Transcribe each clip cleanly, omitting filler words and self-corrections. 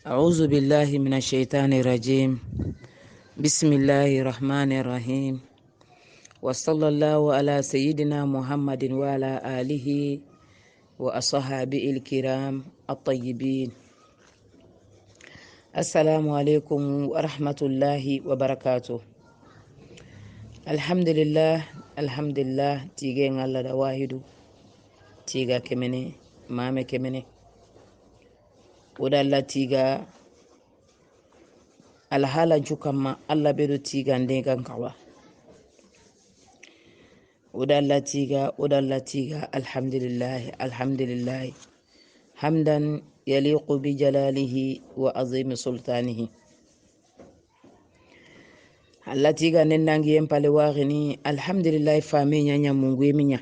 أعوذ بالله من الشيطان الرجيم. بسم الله الرحمن الرحيم. وصلى الله على سيدنا محمد وعلى آله وأصحابه الكرام الطيبين. السلام عليكم ورحمة الله وبركاته. الحمد لله تيجين الله دواهدو تيجا كمني مامي كمني ودالله تيجا alhala jukama Allah bedo tiga ndengan kawa udalla tiga alhamdulillah hamdan yaliqu bi jalalihi wa azim sultanihi. Allah tiga nendangi empale wagini alhamdulillah fami nyanya mungu eminya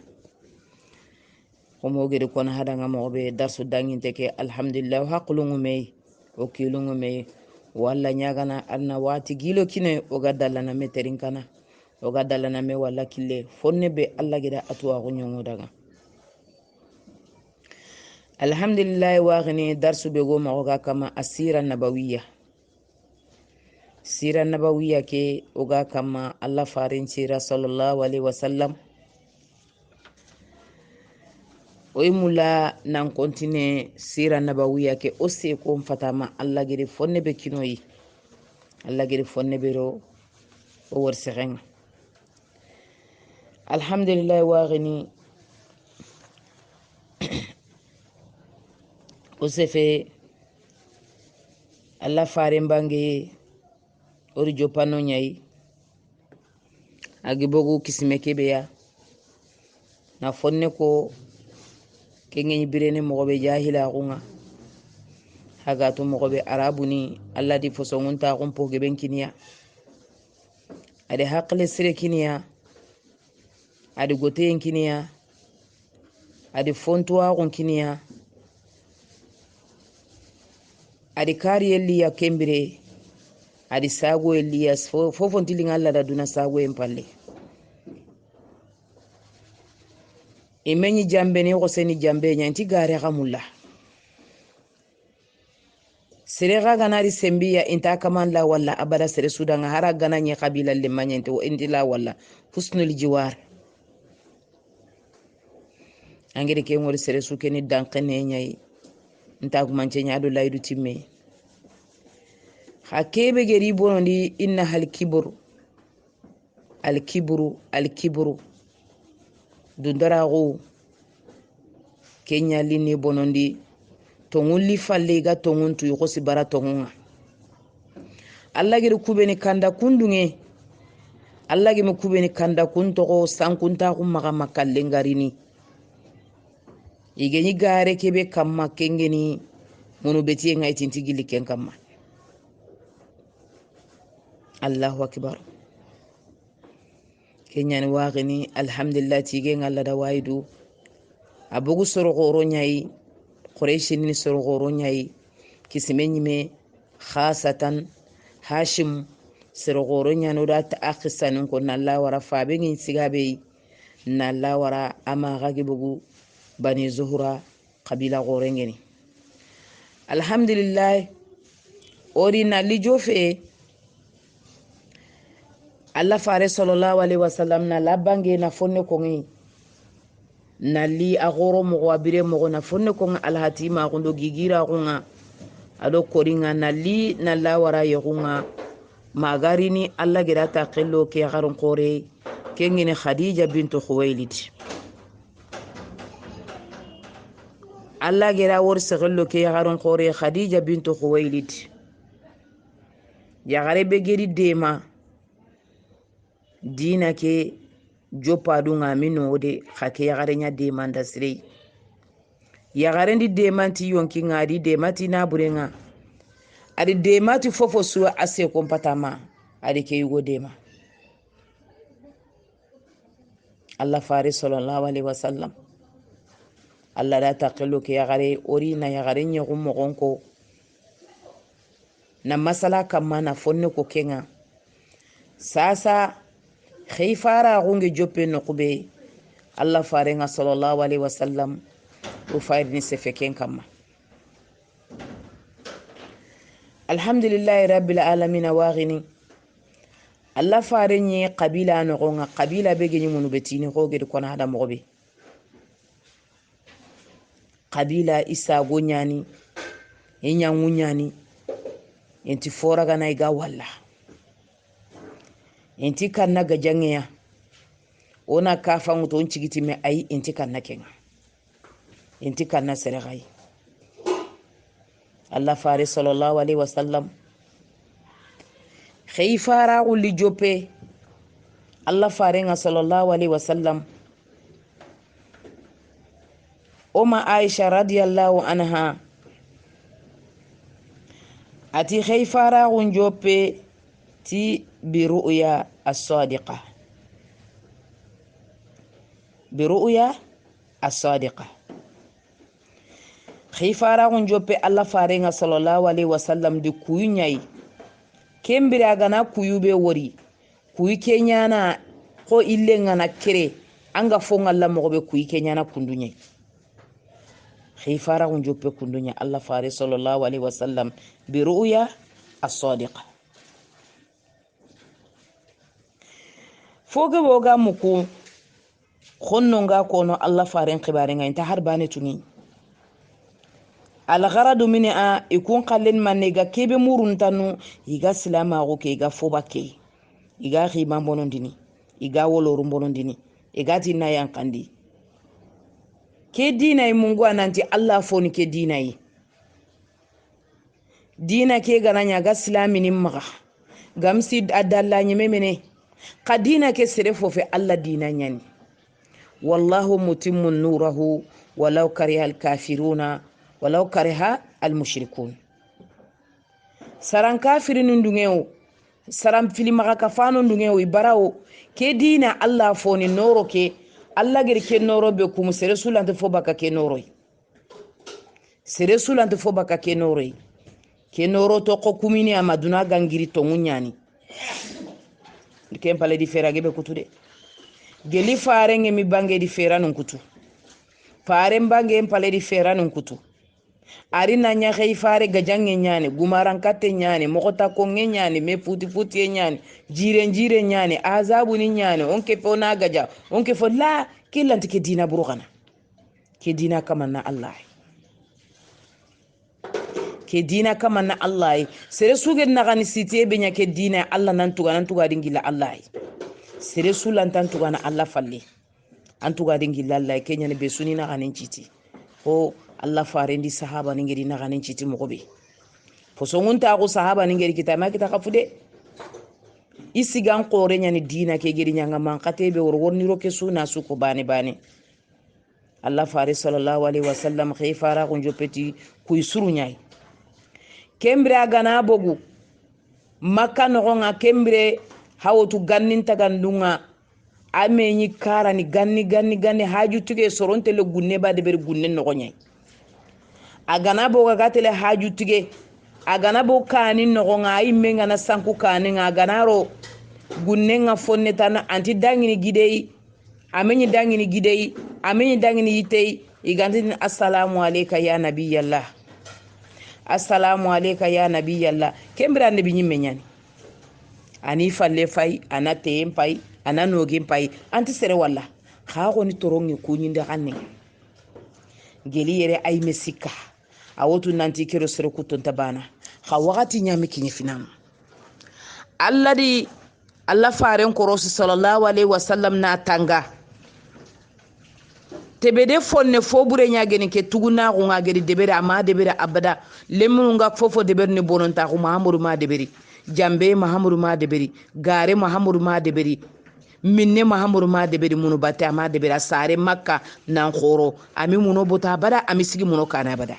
komo gede kona hada ngamo be darsu dangin teke alhamdulillah haqlungu mei okilungu mei walla nyagana anna wati gilo kine o gadalla na meterin kana o gadalla na me walla kille fonne be alla gida atwa ko nyongo daga alhamdulillah wa ghani darsu be go ma ga kama asira nabawiyya sira nabawiyya ke o ga kama alla farin sira sallallahu alaihi wasallam o imula nan kontine sira nabawiyya ke o se ko fatama alla gidi fonne be kinoyi alla gidi fonne be ro o worserenga alhamdulillah wa ghani o sefe alla farin bange ori jopano nyai agibogu kisime kebeya na fonne ko kengi birene mogobe jahila kunga haga to mogobe arabuni alla di fosongunta kumpo geben kiniya ade hakle sire kiniya ade goten kiniya ade fontuwa kun kiniya ade kari eliya kembire ade sago eliya fofon tilin alla da duna sago empalle imenyi jambe ne ko seni jambe nyanti gare gamulla sere ga ganari sembiya inta kaman la walla abada sere sudanga hara gananye kabila le manyente o indila walla husnul jiwar angere ke ngori sere su keni dankene nyai inta ko manche nyaado laydu timme hakebe geri bonondi inna al kibru dundarago kenya linni bonondi tongulli falle ga tonguntu yuko sibara tongunga Allah gere kubeni kanda kundunge Allah gere kubeni kanda kuntogo sankunta kumaka makalle ngarini igeni gare kebe kamma kengeni mono betiye ngai tintigili ken kamma Allahu akbar kenya ni wagini alhamdulillah tige ngalla da waidu abugu soro goro nyai quraish ni soro goro nyai kisimenyi me khasatan hashim soro goro nyano da ta akhisanin ko nalla wara fabe ngin sigabe nalla wara ama gagi bugu bani zuhura qabila goro ngeni alhamdulillah ori na lijofe Allah fare sallallahu alaihi wasallam na labange na fonne ko ngi nali agoro mo wabire mo na fonne ko alhatima ko ndo gigira ko nga ado koringa nali na lawara yogunga magarini Allah gira ta qillo ke garon qore kengine Khadija bintu Khuwailid Allah gira wor segelo ke garon qore Khadija bintu Khuwailid ya garebe geri dema dina ke jopa dunga mino de khake ya garenya demanda sire ya garendi demanti yonki ngadi demati na burenga adi demati fofo suwa ase kompatama adi ke yugo dema Allah fare sallallahu alaihi wasallam Allah da taqillu ke ya gare ori na ya garenya gummo gonko na masala kama na fonne ko kenga sasa khifara gunge joppe no kube Allah farenga sallallahu alaihi wasallam o fayni se feken kama alhamdulillahi rabbil alamin waghini alla farenye qabila no gonga qabila be genyi munu betini ko gedi kona hada mogobe qabila isa gonyani enya ngunyani enti fora gana iga walla enti kanna gajangeya ona kafa nguto onchigiti me ai enti kanna kenga enti kanna seregai Allah fare sallallahu alaihi wasallam khayfara uli jope Allah fare nga sallallahu alaihi wasallam Oma Aisha radiyallahu anha ati khayfara jope ti biru'ya as-sadiqa biru'ya as-sadiqa khayfara jope Allah fare nga sallallahu alaihi wasallam di kuyunyai kembira gana kuyube wori kuyi kenyana ko ille ngana kere anga fonga Allah mo be kuyi kenyana kundunya khifara jope kundunya Allah fare sallallahu alaihi wasallam bi ru'ya as-sadiqa foga boga muku khonnonga kono Allah fare khibare nga inta harbane tuni al-gharadu min'a ikun qallen maniga kebe muruntanu iga silama go ke iga fobake iga khima bonondini iga wolorum bonondini iga tinna yankandi ke dinay mungu ananti Allah foni ke dinay dina ke gananya ga silaminin maga gamsi adalla nyemene qadina ke sere fofe Allah dina nyani wallahu mutimmu nurahu walau kariha al-kafiruna walau kariha al-mushrikun saran kafirin ndungeo saram fili maga kafano ndungeo ibarao ke dina Allah foni noro ke Allah gir ke noro be kum sere sulante fo baka ke noro sere sulante fo baka ke noro ke noro to ko kumini amaduna gangiri to munyani ke pale di ferage be kutude geli faare ngemi bange di feranu kutu faare bange pale di feranu kutu ari nanya khay faare gajange nyane gumaran katte nyane mokota ko nyane me puti puti nyane jire nyane azabu ni nyane onke fona gaja onke fo la killanti ke dina burugana ke dina kamanna Allah ke dina kamanna Allah sere suge nagani site be nya ke dina Allah nan tuga dingila Allah sere sulan tan tuga na Allah falle an tuga dingila Allah ke nya ne be sunina ganin citi o Allah farendi sahaba ningeri na ganin citi mogobe posongunta ko sahaba ningeri kitama kita kafude isigan qore nyani dina ke geri nyanga man katebe worworni roke suna suko bane Allah fare sallallahu alaihi wasallam khifara gonjo peti kuy suru nyai kembre agana bogu makka no nga kembre hawotu gannin tagandunga amenyi karani ganni haju tuge soronte le gunne ba de ber gunne no nyai agana boga gatele haju tuge agana bo kani no nga ay menga na sanku kani nga ganaro gunne nga fonne tan anti dangini gidei amenyi dangini gidei amenyi dangini yitei igandin assalamu alayka ya nabiyallah assalamu alayka ya nabiyallah kembra nabi nyimme nyani ani falle fay ana teyem pay ana nogim pay anti sere walla kha ko ni torongi kunyinde kanne geli yere ay mesika awotu nanti kero sere kutonta bana kha wakati nyami kinyi finam Allah faren korosi sallallahu alaihi wasallam na tanga tebede fonne fobure nyageni ke tuguna ko ngagedi debere ama debere abada lemunu nga fofo debere ne bononta ko mahamuru ma deberi jambe mahamuru ma deberi gare mahamuru ma deberi minne mahamuru ma deberi munu batte ama debere sare makka nan khoro ami muno bota bada ami sigi muno kana bada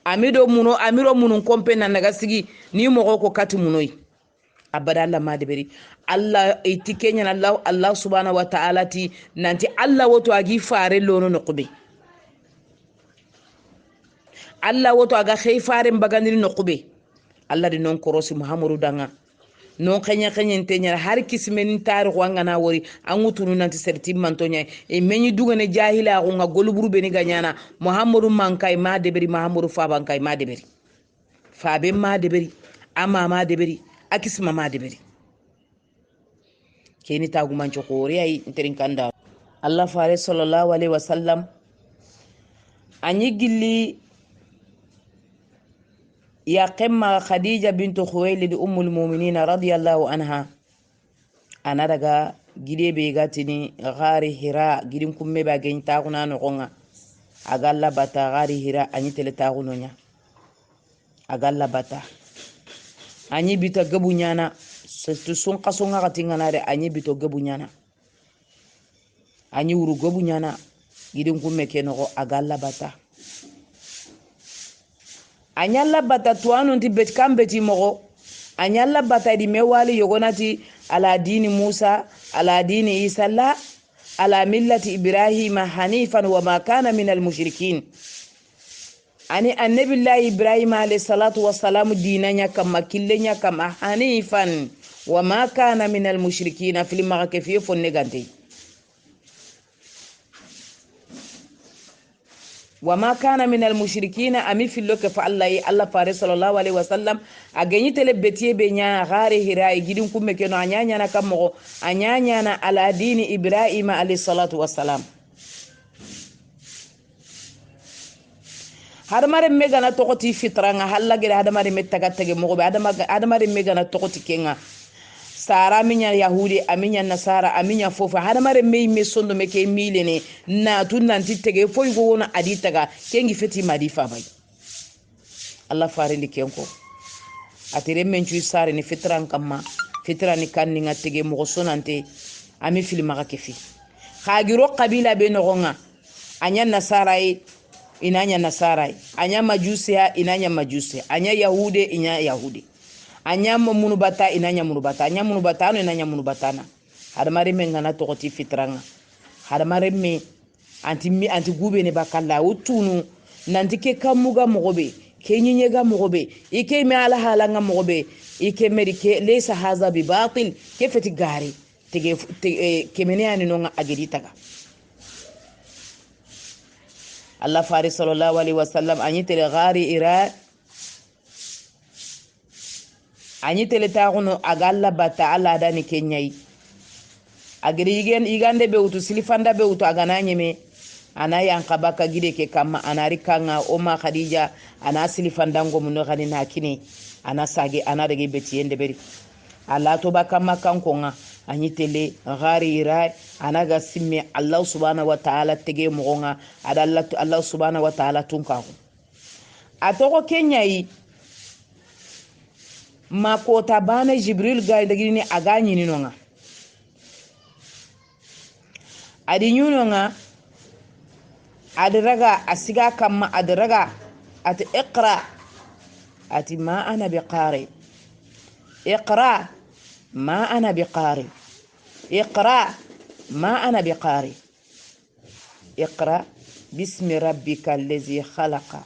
amiro muno kompe nan naga sigi ni mo ko kati munoi abada Allah ma deberi Allah itikenya Allah subhanahu wa ta'ala ti nanti Allah woto agi fare lono no qube Allah woto aga khey fare mbagandiri no qube Allah di non korosi Muhammadu danga non kanya ntenya har kismen tarikh wangana wori angutunu nanti serti mantonya e menyi dugane jahila ko nga goluburu beni ganyana Muhammadu mankay ma deberi Muhammadu fa bankay ma deberi fabe ma deberi ama ma deberi akisma ma deberi keni tagumanco kore ay nterin kanda Allah fare sallallahu alaihi wasallam anyi gilli ya qemma khadija bintu khuwailid ummul mu'minin radiyallahu anha ana daga gide be gatini gari hira gidin kumme ba gen taguna no gonga agalla bata gari hira anyi tele tagunonya agalla bata anyi bita gabu nyana surtout sun kasunga katingana de anyi bito gabu nyana anyi wuru gabu nyana gidin kumme kenoko agalla bata anyalla bata tuanu nti bet kambeti mogo anyalla bata di mewali yogonati ala dini Musa ala dini Isa la ala millati Ibrahim hanifan wa ma kana minal mushrikin ani annabillahi Ibrahim alayhi salatu wassalam dinanya kama killenya kama hanifan wa ma kana minal mushrikin fil magakefi fonne gante وما كان من المشركين أمي في اللوك فالله الله فارس صلى الله عليه وسلم أغني تلبتيه بنيا غاري هراي جدين كم كنو أنيانا نكمغو أنيانا على دين إبراهيم عليه الصلاة والسلام هذا مرة ميغانا توقتي فطرنا هلا غير هذا مرة متكاتك مغو هذا مرة ميغانا توقتي كينا sara minya yahudi aminya nasara aminya fofa hada mare me sondo me ke milene na tunnan titege foy go wona aditaga kengi feti madi fa bay Allah fare li kenko atire men cu sare ni fitran kamma fitra ni kanni ngatege mo sonante ami filma ka kefi khagiro qabila be no gonga anya nasara inanya nasara anya majusiya inanya majusi anya yahude inya yahudi anyama munubata inanya munubata anya munubata no inanya munubatana hadamare men ngana tokoti fitranga hadamare me anti gube ne bakalla utunu nanti ke kamuga mogobe ke nyinyega mogobe ike me ala halanga mogobe ike merike lesa haza bi batil ke feti gari tege kemene ani no agedi taga Allah fari sallallahu alaihi wasallam anyi tele gari ira anyi tele taguno agalla bata ala dani kenyai agiri igande be utu silifanda be utu agananye me ana yankabaka gide ke kama anari kanga oma khadija ana silifanda ngomuno gani nakini ana sage ana dege betiyende beri ala to baka makankonga anyi tele gari ira ana ga simme Allah subhanahu wa ta'ala tege mogonga adalla Allah subhanahu wa ta'ala tunkaho atoko kenyai makota bana jibril ga dagi ni aganyi ni nonga adi nyunonga adraga asiga kama adraga at iqra ati ma ana biqari iqra ma ana biqari iqra ma ana biqari iqra bismi rabbika allazi khalaqa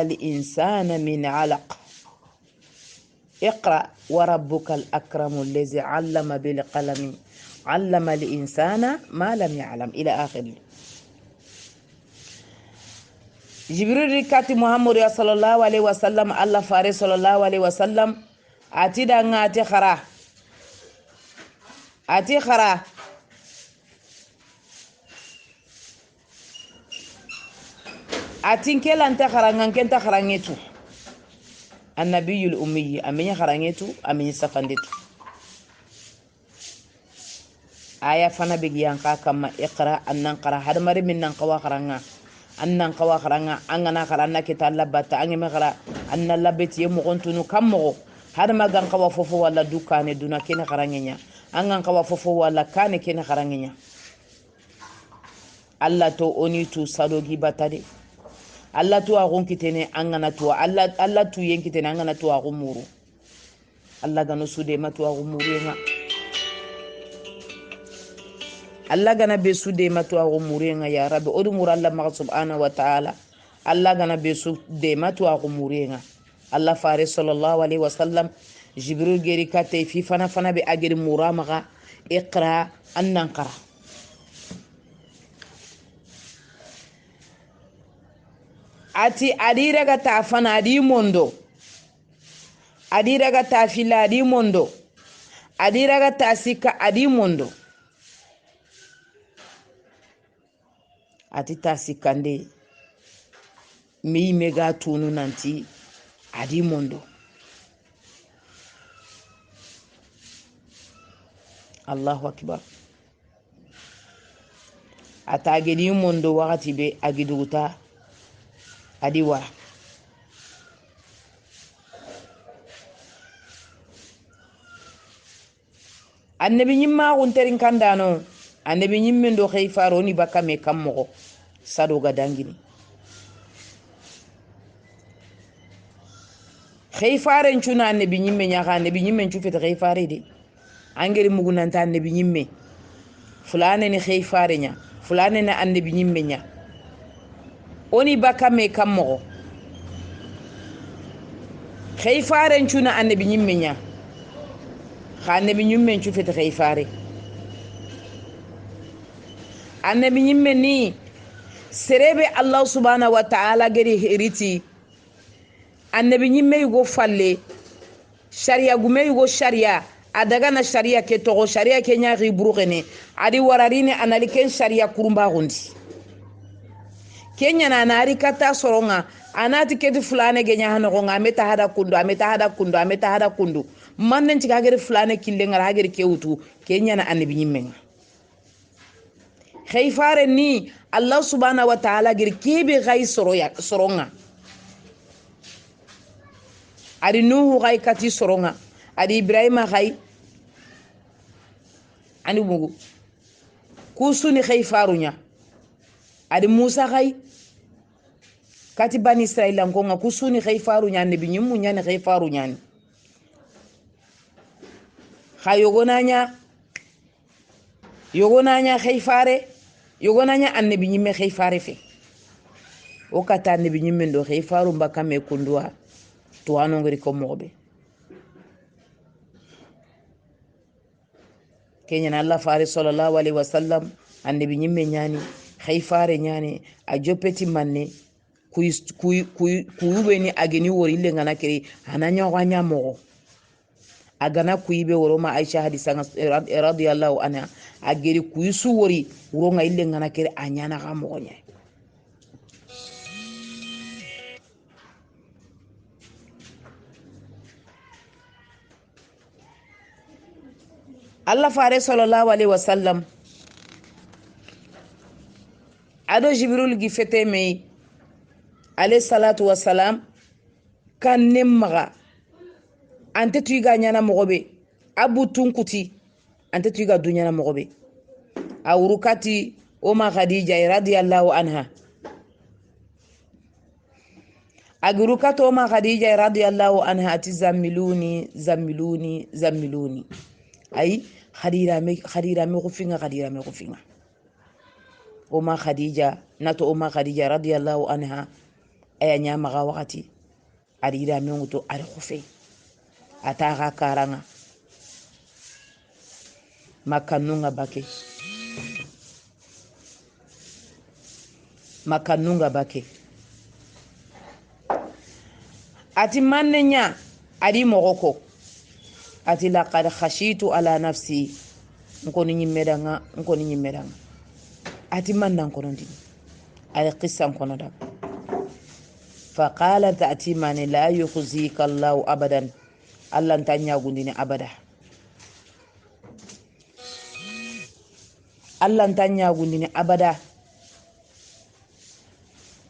al insana min 'alaq اقرأ وربك الأكرم الذي علم بالقلم علم الإنسان ما لم يعلم إلى آخره جبريل ركاتي محمد صلى الله عليه وسلم الله فارس صلى الله عليه وسلم أتيدا ناتي خرا أتي خرا أتين كلا أنت خرا نكنت خرا نيتو النبي الأمي أمين خرانيتو أمين سفندتو آية فانا بيجيان كما إقرأ أن نقرأ هذا مري من نقوا خرانا أن نقوا خرانا أننا خرانا كتال لبات أني مغرا أن لبت يمغنتونو كمغو هذا ما كان قوا فوفو ولا دوكان دونا كنا خرانيا أنغان قوا فوفو ولا كان كنا خرانيا الله تو أني تو سالوغي باتادي Allah tu agun kitene angana tu Allah tu yen kitene angana tu agun muru Allah gano sude matu agun muru nga Allah gana be sude matu agun muru nga ya rabbi odu muru Allah ma subhanahu wa ta'ala Allah gana be sude matu agun muru nga Allah fare sallallahu alaihi wasallam jibril geri kate fi fana be ageri muramaga iqra annan qara ati adira ga ta fana adi mondo adira ga ta fila adi mondo adira ga ta sika adi mondo ati ta sikande mi mega tunu nanti adi mondo Allahu akbar ata gedi mondo wakati be agiduguta adi wara annabi nyimma gunterin kandano annabi nyimmen do khayfaro ni baka me kammo sado ga dangini khayfaren chuna annabi nyimme nyaka annabi nyimmen chu fete khayfare de angeri mugunanta annabi nyimme fulane ni khayfare nya fulane na annabi nyimme nya oni baka me kammo khayfaren chuna annabi nyimme nya annabi nyimme chu fete khayfare annabi nyimme ni serebe Allah subhanahu wa ta'ala gari heriti annabi nyimme yugo falle sharia gume yugo sharia adaga na sharia ke togo sharia ke nyaari burugene adi wararine analiken sharia kurumba gondi kenya na nari kata soronga anati kedi fulane genya hano gonga ameta hada kundu mannen tiga gari fulane kille ngara gari kewutu kenya na annabi nyimme khayfare ni Allah subhanahu wa ta'ala gir kebe gai soronga adi nuhu gai kati soronga adi ibrahima gai ani mugu kusuni khayfarunya adi musa gai kati bani israila ngonga kusuni khayfarunya nabi nyimmu nyane khayfarunya ni yogonanya khayfare yogonanya annabi nyimme khayfare fe o kata annabi nyimme ndo khayfaru mbaka me kundwa to anongri ko mobe kenya na Allah fare sallallahu alaihi wasallam annabi nyimme nyani khayfare nyani a jopeti manne kuyube ni ageni wori le ngana kiri ananya wanya mo agana kuyibe woroma Aisha hadisa radiyallahu anha ageri kuyusu wori woronga ile ngana kere anyana ga mogonya Allah fare sallallahu alaihi wasallam ado jibril gi fete me alayhi salatu wassalam kan nemmaga ante tuiga nyana mogobe abu tunkuti ante tuiga dunyana mogobe awrukati oma khadija radiyallahu anha agurukati oma khadija radiyallahu anha ati zammiluni ay khadira me kufinga oma khadija nato oma khadija radiyallahu anha aya nyama ga wakati arira me nguto ari khufe ataga karanga makanunga bake ati mannenya adi mogoko ati laqad khashitu ala nafsi nkoni nyimedanga ati mannan kono ndi ay qissan kono da faqalat ati man la yukhzika Allah abadan Allah ntanya gundini abada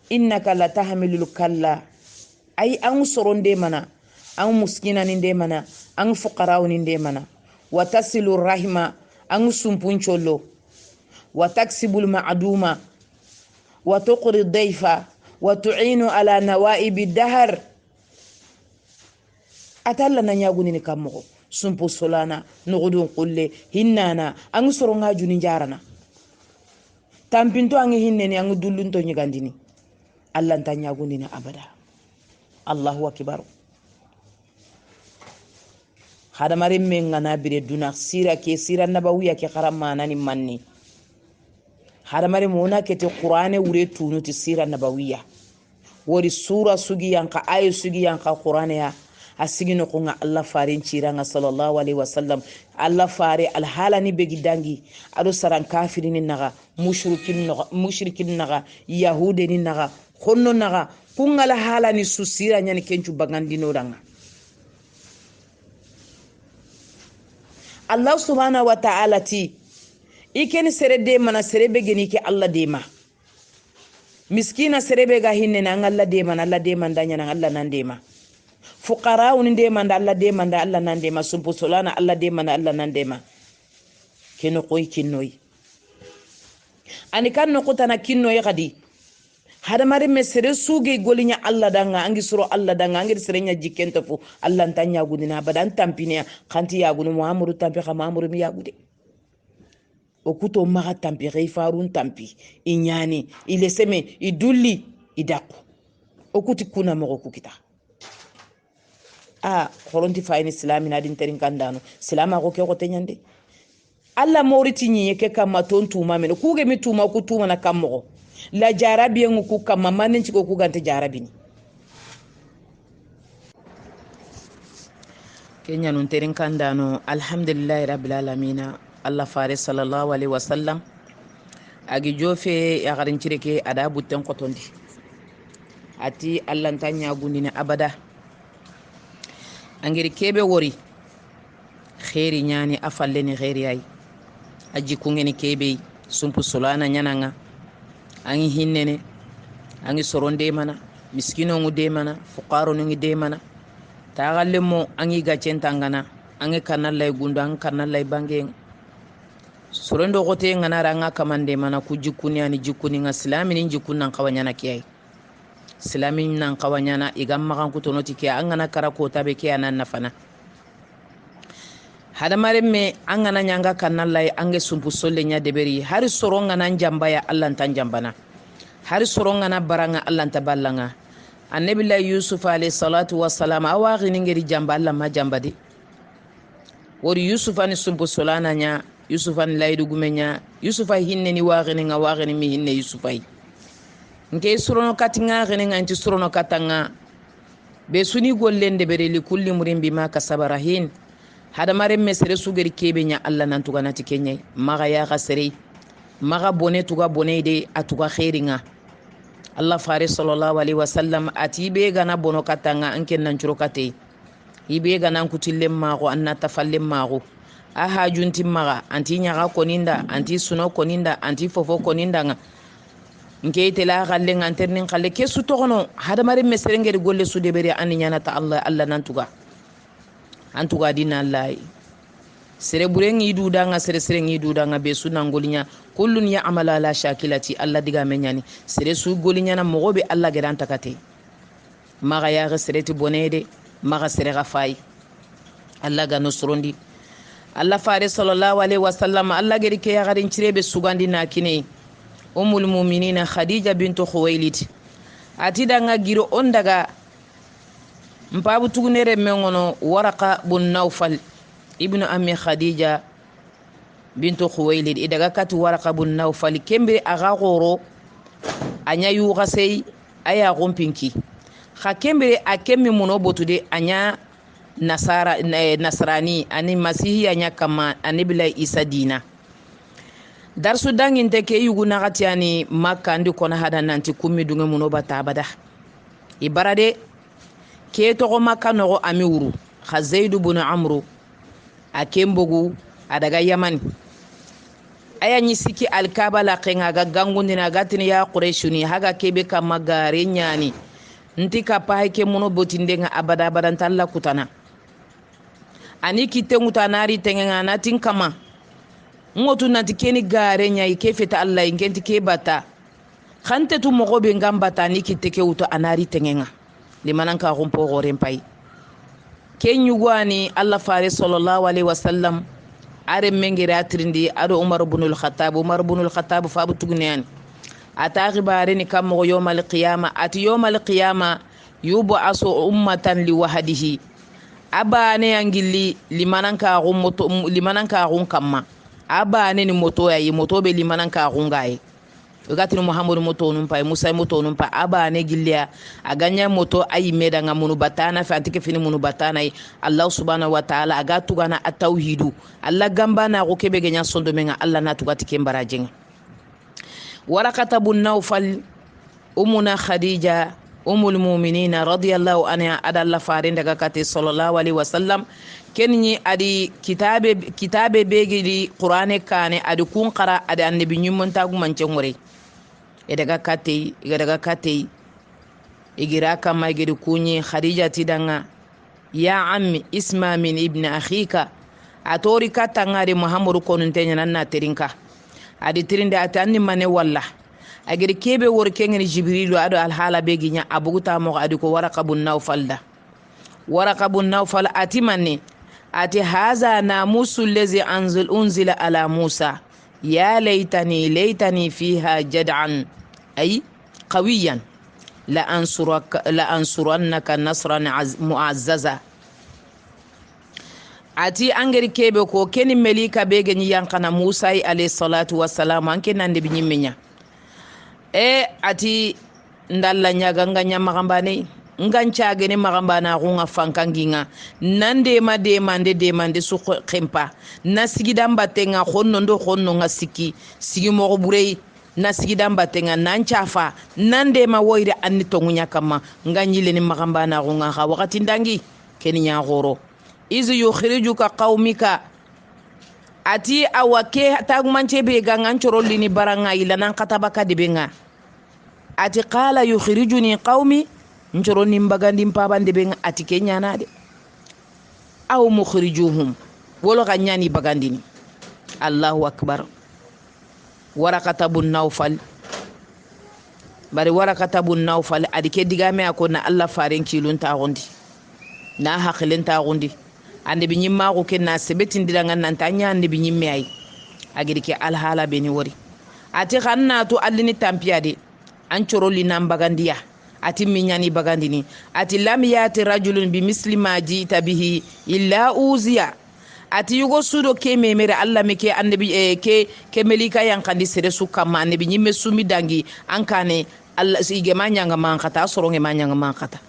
innaka la tahmilul kalla ay an soronde mana an muskina ninde mana an fuqara ninde mana wa tasilur rahima an sumpuncholo wa taksibul ma'duma wa tuqri dayfa wa tu'inu ala nawaibid dahr atalla na nyaguni ni kammo sumpu solana nugudun qulle hinnana an soronga juni jarana tampinto an hinne ni an dullunto nyigandini Allah nta nyaguni ni abada Allahu akbar hada mari menga na bire duna sira nabawiya ke qarama nani manni hada mari mona ke te qur'ane wure tunu ti sira nabawiya wori sura sugi yanka ayo sugi yanka qur'ana ya asigino ko nga Allah farin ciranga sallallahu alaihi wasallam Allah fare alhalani begi dangi ado saran kafirin naga mushrikin naga yahudin naga honno naga kungala halani susira nyani kencu bagandino danga Allah subhanahu wa ta'ala ti ikeni serede mana serebe geni ke Allah dema miskina serebe ga hinne na Allah dema na Allah dema ndanya na Allah nan dema fuqara unin dema nda Allah dema nda Allah nan dema sumpu solana Allah dema na Allah nan dema keno koy kinnoy ani kan no kutana kinnoy gadi hada mari mesere suge golinya Allah danga angi suro Allah danga angi serenya jikento fu Allah ntanya gudina badan tampine kanti ya gunu muamuru tampi kha muamuru mi ya gude okuto maga tampi reifarun tampi inyani ileseme idulli idaku okuti kuna mo okukita khoronti fayni islami nadin terin kandano salama ko ke ko tenyande Allah moriti nyi ke kama ton tuma men kuge mi tuma ku tuma na kammo la jarabi ngu kama manen ci ko ku gante jarabi ni kenya nun terin kandano alhamdulillah rabbil alamin Allah fare sallallahu alaihi wasallam agi jofe ya garin cireke ada butten kotondi ati Allah tanya gundine abada angiri kebe wori khairi nyani afalleni khairi ay aji kungeni kebe sumpu solana nyananga angi hinnene angi soronde mana miskino ngude mana fuqaro ngude mana tagallemo angi gacentangana angi kanallay gunda angi kanallay bangen sorondo gote ngana ranga kamande mana ku jikuni ani jikuni nga islamin jikunan kawanyana kiyai islamin nan kawanyana igam makan ku tonoti kiya angana karako tabe kiya nan nafana hada maremme angana nyanga kanallay ange sumpu solle nya deberi hari soronga nan jambaya Allah tan jambana hari soronga na baranga Allah taballanga annabi la yusuf alayhi salatu wassalam awaghi ngeri jamba Allah ma jambadi wori yusuf ani sumpu solana nya yusuf an laydu gumenya yusuf ay hinne ni waghi nga waghi mi hinne yusuf ay nke surono katinga gene nganti surono katanga be suni gollende bereli kulli murim bima kasabarahin hada mare mesere sugeri kebe nya Allah nan tuganati kenyai maga ya gasere maga bone tuga bone de atuga khairinga Allah fare sallallahu alaihi wasallam ati be gana bono katanga anke nan churo kate ibe gana kutille mago anna tafalle mago aha junti maga anti nyaga koninda anti suno koninda anti fofo koninda nga nke tela galle nganternin galle ke su togono hada mare mesere ngeri golle su de beri an nyana ta Allah nan tuga antuga dina Allah sere burengi dudanga sere ngi dudanga be sunan golinya kullun ya amala la shakilati Allah diga menyani sere su golinya na mogobe Allah gedan takate maga ya sere ti bonede maga sere gafai Allah ga nusrondi Allah fare sallallahu alaihi wasallam Allah geri ke ya garin cirebe sugandi na kine ummul mu'minina Khadija bintu Khuwailid atidanga giro on daga mpabu tugunere mengono Waraqa bun Nawfal ibnu ammi Khadija bintu Khuwailid idaga kati Waraqa bun Nawfal kembe aga goro anya yuga sei aya gompinki kha kembe akemmi muno botude anya nasrani ani masihi anya kama anibila Isa dina darsu dangin te ke yugu nagati ani Makka andi kona hada nanti kummi dunga muno bata abada ibarade ke to Makka no ami wuru kha Zaid ibn Amru akembogu adaga Yaman aya nyisiki alkaba la kenga ga gangundina gatini ya Qurayshuni haga kebe kama gare nyani ntika pahe ke muno botindenga abada badan talla kutana ani kitengu tanari tenga natin kama ngotu nanti keni gare nyai ke feta Allah ingenti ke bata khante tu mogobe ngambata ni kiteke uto anari tenga limanan ka gumpo gore mpai kenyugwani Allah fare sallallahu alaihi wasallam are mengere atrindi ado Umar ibn al-Khattab fa butugnen ata khibare ni kam mo yawmal qiyamah ati yawmal qiyamah yub'asu ummatan li wahdihi abane angili limanan ka gum kamma abane ni moto yayi moto be limanan ka gungaye ugatini muhammadu moto num pa musa moto num pa aba ne gilya aganya moto ay medanga munu batana fa antike fini munu batana Allah subhanahu wa ta'ala aga tugana atawhidu Allah gamba na ko kebe ganya sondo menga Allah na tugati kembara jenga warakata bun nawfal umuna khadija umul mu'minina radiyallahu anha adalla farin daga kate sallallahu alaihi wasallam kenni adi kitabe begidi qur'ane kane adi kun qara adi annabi nyumman tagu mance ngore daga kate igira kama igidi kunyi khadija tidanga ya ammi isma min ibn akhika atori katanga di muhammadu konun tenya nanna terinka adi tirinde atanni mane walla agir kebe wor kengeni jibrilu ado alhala be ginya abuguta mo adi ko waraka bun nawfal atimani ati haza namusu allazi unzila ala musa ya laytani fiha jad'an ay qawiyan la ansurannaka nasran mu'azzaza ati angeri kebe ko keni melika be genyi yankana musa alayhi salatu wassalam anke nande bi nyimmenya ati ndalla nyaga nganya magambane ngancha gene magambana ko nga fankanginga nande mande su khempa nasigidam batenga khonno nga sigi mo burei nasigidam batenga nanchafa nande ma woire anni tongunya kama nganyile ni magambana ko nga wakati ndangi kenya goro izu yukhrijuka qaumika ati awake tagumanche be gangan choroli ni baranga ila nan katabaka dibenga ati qala yukhrijuni qaumi nchoroni mbagandi mpabande benga ati kenya nade aw mukhrijuhum wolo ganyani bagandini Allahu akbar warakata bun nawfal adi ke digame akona Allah faren kilun ta gondi na haqilen ta gondi ande bi nyimma ko ken na sebetin dilanga nan tanya ande bi nyimme ay agiri ke alhala beni wori ati khanna to allini tampiyade an coroli nan bagandiya ati minyani bagandini ati lam yati rajulun bi muslima jita bihi illa uziya ati yugo sudo ke memere Allah meke annabi ke melika yankandi sere su kama annabi nyimme sumi dangi ankane Allah sige manyanga mankata soronge manyanga mankata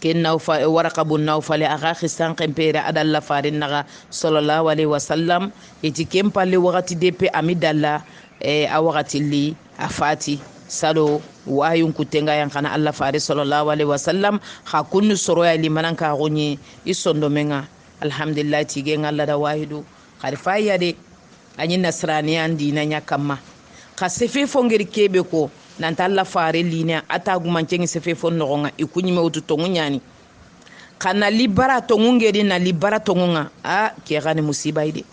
ken nawfa waraka bun nawfal aga khistan kempere adalla farin naga sallallahu alaihi wasallam eti kempalle wakati depe amidalla a wakati li afati salo wayun kutenga yankana Allah farin sallallahu alaihi wasallam hakunu soroya limanan ka gonye isondo menga alhamdulillah tige ngalla da wahidu kharifa yade anyi nasrani andi na nyakama khasefe fongeri kebe ko nan talla fare lina atagu mancengi sefe fon nogonga ikunyime utu tongunyani kana libara tongungeri na libara tongunga ke gani musiba ide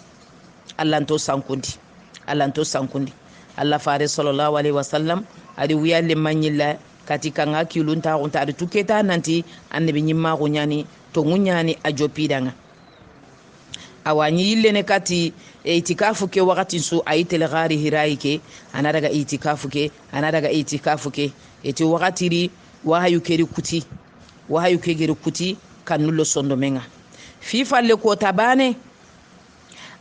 Allah nto sankundi Allah fare sallallahu alaihi wasallam adi wiyalle manyilla katika ngakilun ta gonta adi tuketa nanti annabi nyimma go nyani tongunyani ajopidanga awani yille ne kati itikafu ke wakati su ayitel gari hiraike anadaga itikafu ke eti wakati ri wahayu keri kuti kanulo sondo menga fifa le ko tabane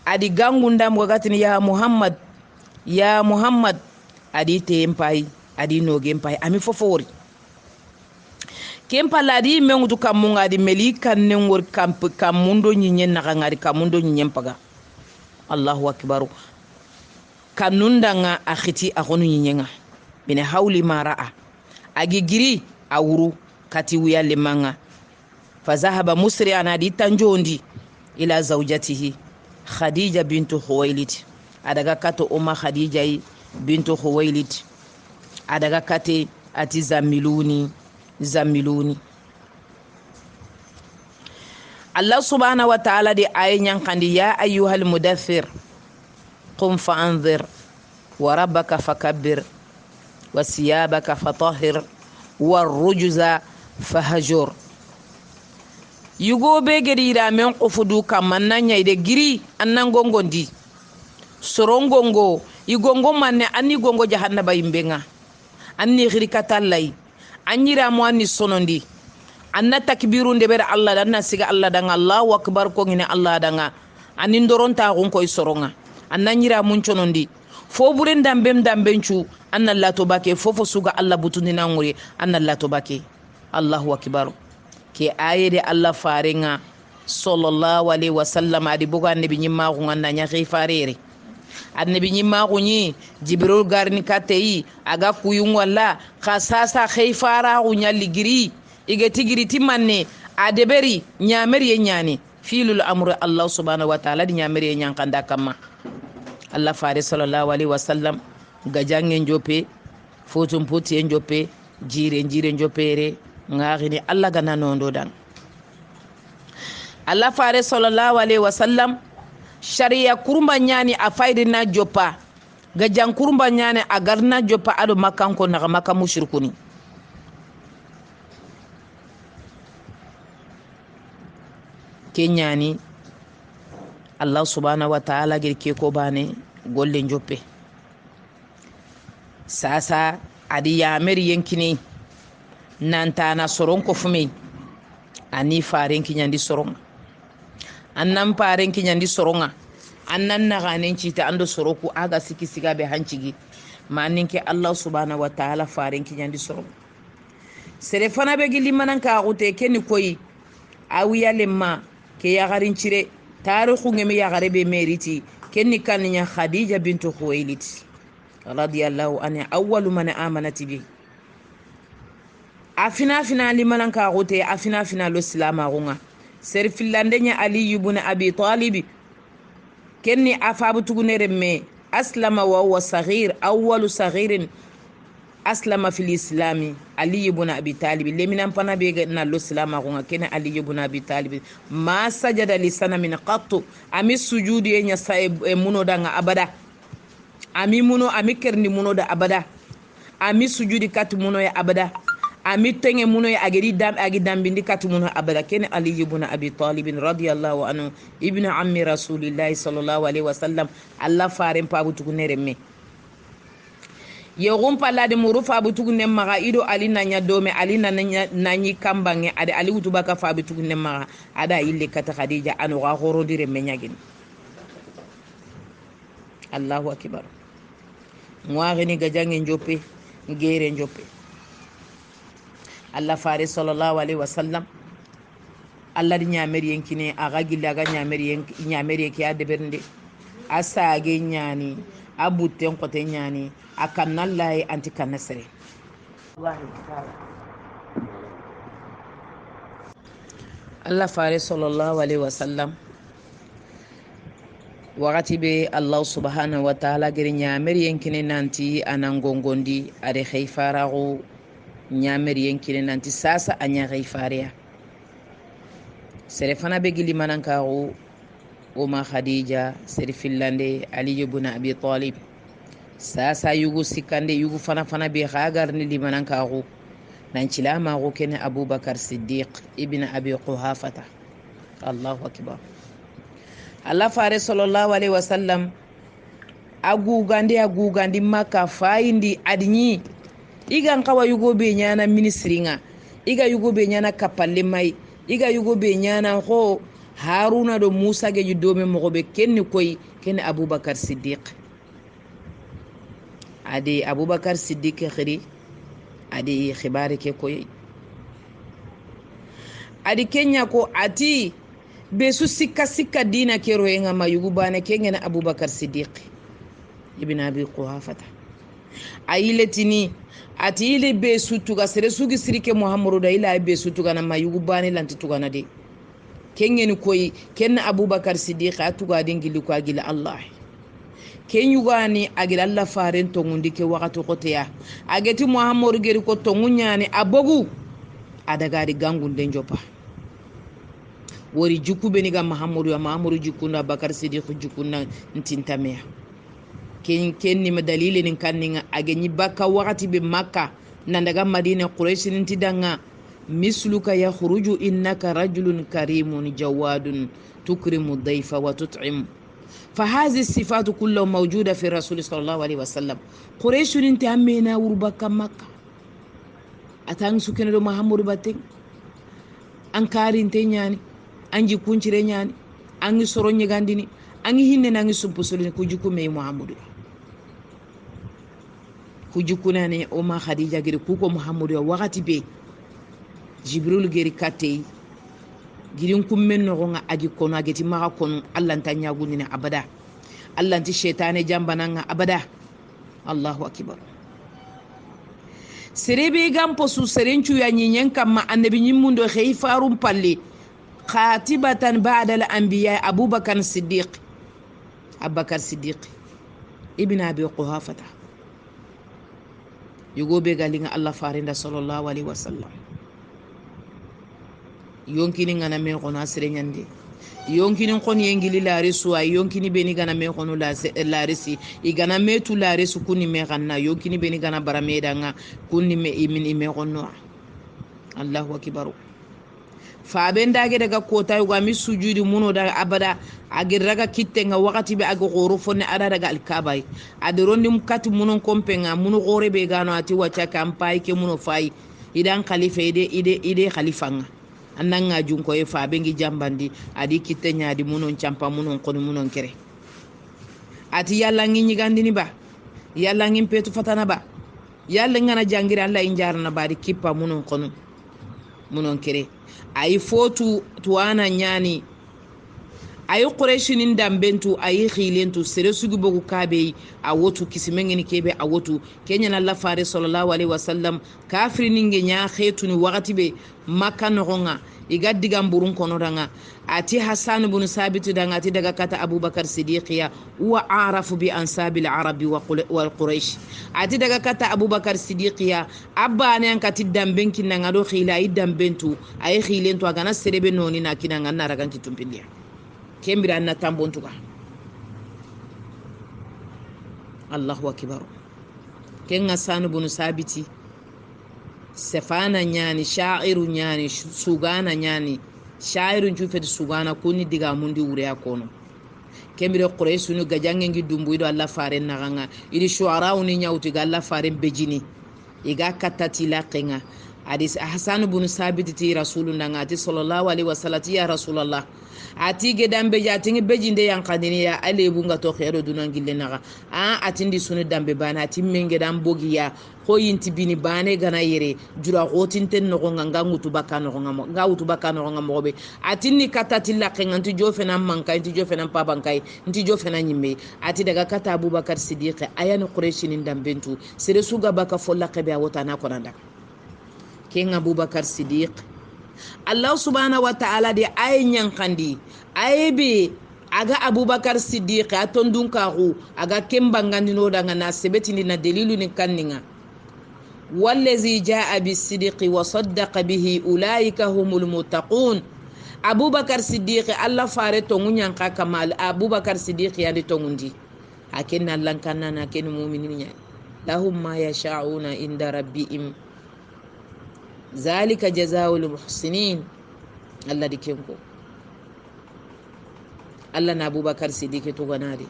adi gangunda wakati ni ya muhammad adi tempai adi no gempai ami fofori kempa ladi mengutu kamunga di melika nengor kamundo nyinyen nakangari kamundo nyinyen paga Allahu akbar kanunda nga akhiti akonu nyinyenga bine hawli maraa agigiri awuru kati wiya lemanga fazahaba musri ana di tanjondi ila zawjatihi khadija bintu khuwailid adaga kato umma khadija bintu khuwailid adaga kate ati zamiluni Allah subhanahu wa ta'ala di ayan kandi ya ayyuhal mudaththir qum fa'anzir wa rabbaka fakabbir wa siyabaka fatahhir wa rujza fahjur yugo be gerira men qofudu kamanna nyayde giri annan gongondi sorongongo igongo manne anni gongo jahannaba yimbenga anni khirikatallai anyira mo anni sonondi anna takbiru ndebere Allah danna siga Allah danga Allahu akbar ko ngine Allah danga anin doronta gon koy soronga anna nyira mun conondi fo buren dambencu anna Allah to bake fofo suga Allah butundina ngure anna Allah to bake. Allahu akbar. Ke ayede Allah farenga sallallahu alaihi wasallam adi buga annabi nyimma ko ngana nya khifarere annabi nyimma ko ni jibril garni kateyi aga kuyun walla khasasa khifara ko nyalli giri igeti giri timanne adeberi nyameri nyani filul amru Allah subhanahu wa ta'ala di nyameri nyankanda kama Allah fare sallallahu alaihi wasallam gajangen jope fotum poti en jope jire jopere ngari Allah gana nondo dan Allah fare sallallahu alaihi wasallam sharia kurumba nyani a faidina jopa gajan kurumba nyani a garna jopa ado makanko na maka mushrikuni kenyani Allah subhanahu wa ta'ala girke ko bane gollen jope sasa adi ya meri yankini nanta na soron ko fume ani faren kinyandi soron annan faren kinyandi soronga annan na ganin cita ando soroku aga siki siga be hancigi manin ke Allah subhanahu wa ta'ala faren kinyandi soron sere fana be gili manan ka gute keni koyi awiya lemma ke ya garin cire tarihu ngemi ya garebe meriti kenni kaninya Khadija bintu Khuwailid radiyallahu anha awwalu man amanat bi afina limanan ka gute afina lo islama gunga ser fillandenya Ali ibn Abi Talib kenni afabu tugunere me aslama wa huwa saghir awwalu saghirin aslama fil islami Ali ibn Abi Talib leminan pana be na lo islama gunga kenni Ali ibn Abi Talib ma sajada li sanamin qattu ami sujudi enya sa muno danga abada ami muno ami kerni muno da abada ami sujudi kat muno ya abada ami tenge muno ya agi dambindi kat muno abada ken Ali ibn Abi Talib radiyallahu anhu ibn ammi rasulillahi sallallahu alaihi wasallam Allah faren pa butu nere me yegum pala de muru fa butu ne maga ido Ali nanya dome Ali nanyi kambange ade Ali utubaka fa butu ne maga ada ille kat Khadija anu ga horo dire me nyagin Allahu akbar ngwagini gajange njope ngere njope Allah fare sallallahu alaihi wasallam Allah di nyameri yankine aga gilla ga nyameri yake ade bernde asage nyani abuten kote nyani akanallahi anti kanasere Allah fare sallallahu alaihi wasallam wakati be Allah subhanahu wa ta'ala giri nyameri yankine nanti anangongondi ade khayfarago nyameri yankine nanti sasa anya khayfariya sere fana be gili manankago Uma Khadija sere fillande Ali ibn Abi Talib sasa yugo sikande yugo fana be khagar ni limanankago nan cilama go kene Abubakar Siddiq ibn Abi Quhafata Allahu akbar Allah fare sallallahu alaihi wasallam agugandi maka faindi adinyi igan kawa yugo be nyana ministringa iga yugo be nyana kapalle mai iga yugo be nyana ho Haruna do Musa ge jidome mo be kenni koy ken Abubakar Siddiq ade Abubakar Siddiq khiri ade khibari ke koy adi kenya ko ati be su sikka dina kero yenga mayugu bana kengena Abubakar Siddiq ibn Abi Quhafata ayiletini ati ile be su tuga sere sugi sirike Muhammadu da ila be su tuga na mayugu bana lanti tuga na de kengeni koy ken Abubakar Siddiq atuga dingili ko agila Allah kenyugani agila Allah faren to ngundike wakati koteya ageti Muhammadu geri ko to ngunyani abogu adaga di gangunde njopa wori jukku beni ga Muhammadu jukuna Bakar Siddiq jukuna ntintamea ken ni madalile nin kanninga agenyi baka wakati be Makka nandaga Madina Quraysh ntidanga misluka yakhruju innaka rajulun karimun jawadun tukrimu dhayfa wa tut'im فهذه الصفات كلها موجودة في الرسول صلى الله عليه وسلم قريش انت امينا وربك مكة اتان سكن محمد باتين انكارين تنياني anji kunchire nyani angi soro nyegandini angi hinne nangi sumpu solini kujuku me Muhammadu kujukunane o ma khadija giri kuko muhammadu ya wakati be jibril giri kate girin kummen no nga agi kono ageti maka kono allah ntanya gunine abada allah nti shaytane jambananga abada allahu akbar serebe gampo su serenchu ya nyinyen kama annabi nyimmundo khayfarum palle khatibatan ba'da al-anbiya abubakar siddiq ibn abi quhafata yugobe galinga allah farinda sallallahu alaihi wasallam yonkini ngana me kono asrenyande yonkini koni yengili larisu ay yonkini beni gana me kono larisi igana metu larisu kuni me ganna yonkini beni gana barameda nga kuni me imini me kono allahu akbar fa bendage daga kota yugo mi sujudi muno daga abada agiraga kitte nga wakati be aga goro fonne ada daga alkabai adirondi mukati muno kompenga muno gore be gano ati wacha kampai ke muno fai idan khalifa ide khalifa nga annanga junko e fa bengi jambandi adi kitte nyaadi muno champa muno kono muno kere ati yalla ngi gandini ba yalla ngi petu fatana ba yalla ngana jangira Allah injarna ba di kippa muno kono muno kere ay fotu tuana nyani ay qurayshinin dambentu ay khilentu sere sugu bogu kabe a wotu kisimengeni kebe a wotu kenya na la fare sallallahu alaihi wasallam kafirin nge nya khetuni wakati be makka nogonga igaddiga mburun kono danga ati hasan ibn sabit danga ati daga kata abubakar siddiqiya wa arafu bi ansabil arabi wal quraish ati daga kata abubakar siddiqiya abba ne an kati dambenki nanga do khila idambentu ay khilentu agana serebe noni na kinanga na raganki tumpindia kembira na tambontuka allahu akbar kenga sanu bunu sabiti sefana nyani sha'iru nyani sugana nyani sha'iru njufet sugana kuni diga mundi wure akono kembira quraysh nu gajange ngi dumbu ido allah fare naganga idi shuara uni nyawti ga allah fare bejini iga katati la qenga hadis hasan bunu sabiti ti rasulullah ngati sallallahu alaihi wasallam ya rasulullah ati gedambe jatingi bejinde yankadini ya alebu nga to khero dunan gille naga atindi sunu dambe bana ati menge dam bogiya ko yinti bini bane gana yere jura gotinten no nga ngutu bakano nga utu bakano nga mobe atinni katati la kenganti jofena mankai nti jofena pabankai nti jofena nyimme ati daga kata abubakar siddiq ayani qurayshin dambentu sere suga baka folla kebe awotana konanda ken abubakar siddiq Allah subhanahu wa ta'ala de ayenyan kandi ayebe aga abubakar siddiq atondun karu aga kembangandi no daga na sebetini na dalilu ni kanninga wallazi jaa bis-sidqi wa saddaqa bihi ulaika humul muttaqun abubakar siddiq Allah fare to munyan ka kamal abubakar siddiq yandi to ngundi akenna lankanna na ken mu'minin lahum ma yasha'una inda rabbihim zalika jazaa'ul muhsinin Allah dikenko Allah na abubakar siddiq to ganade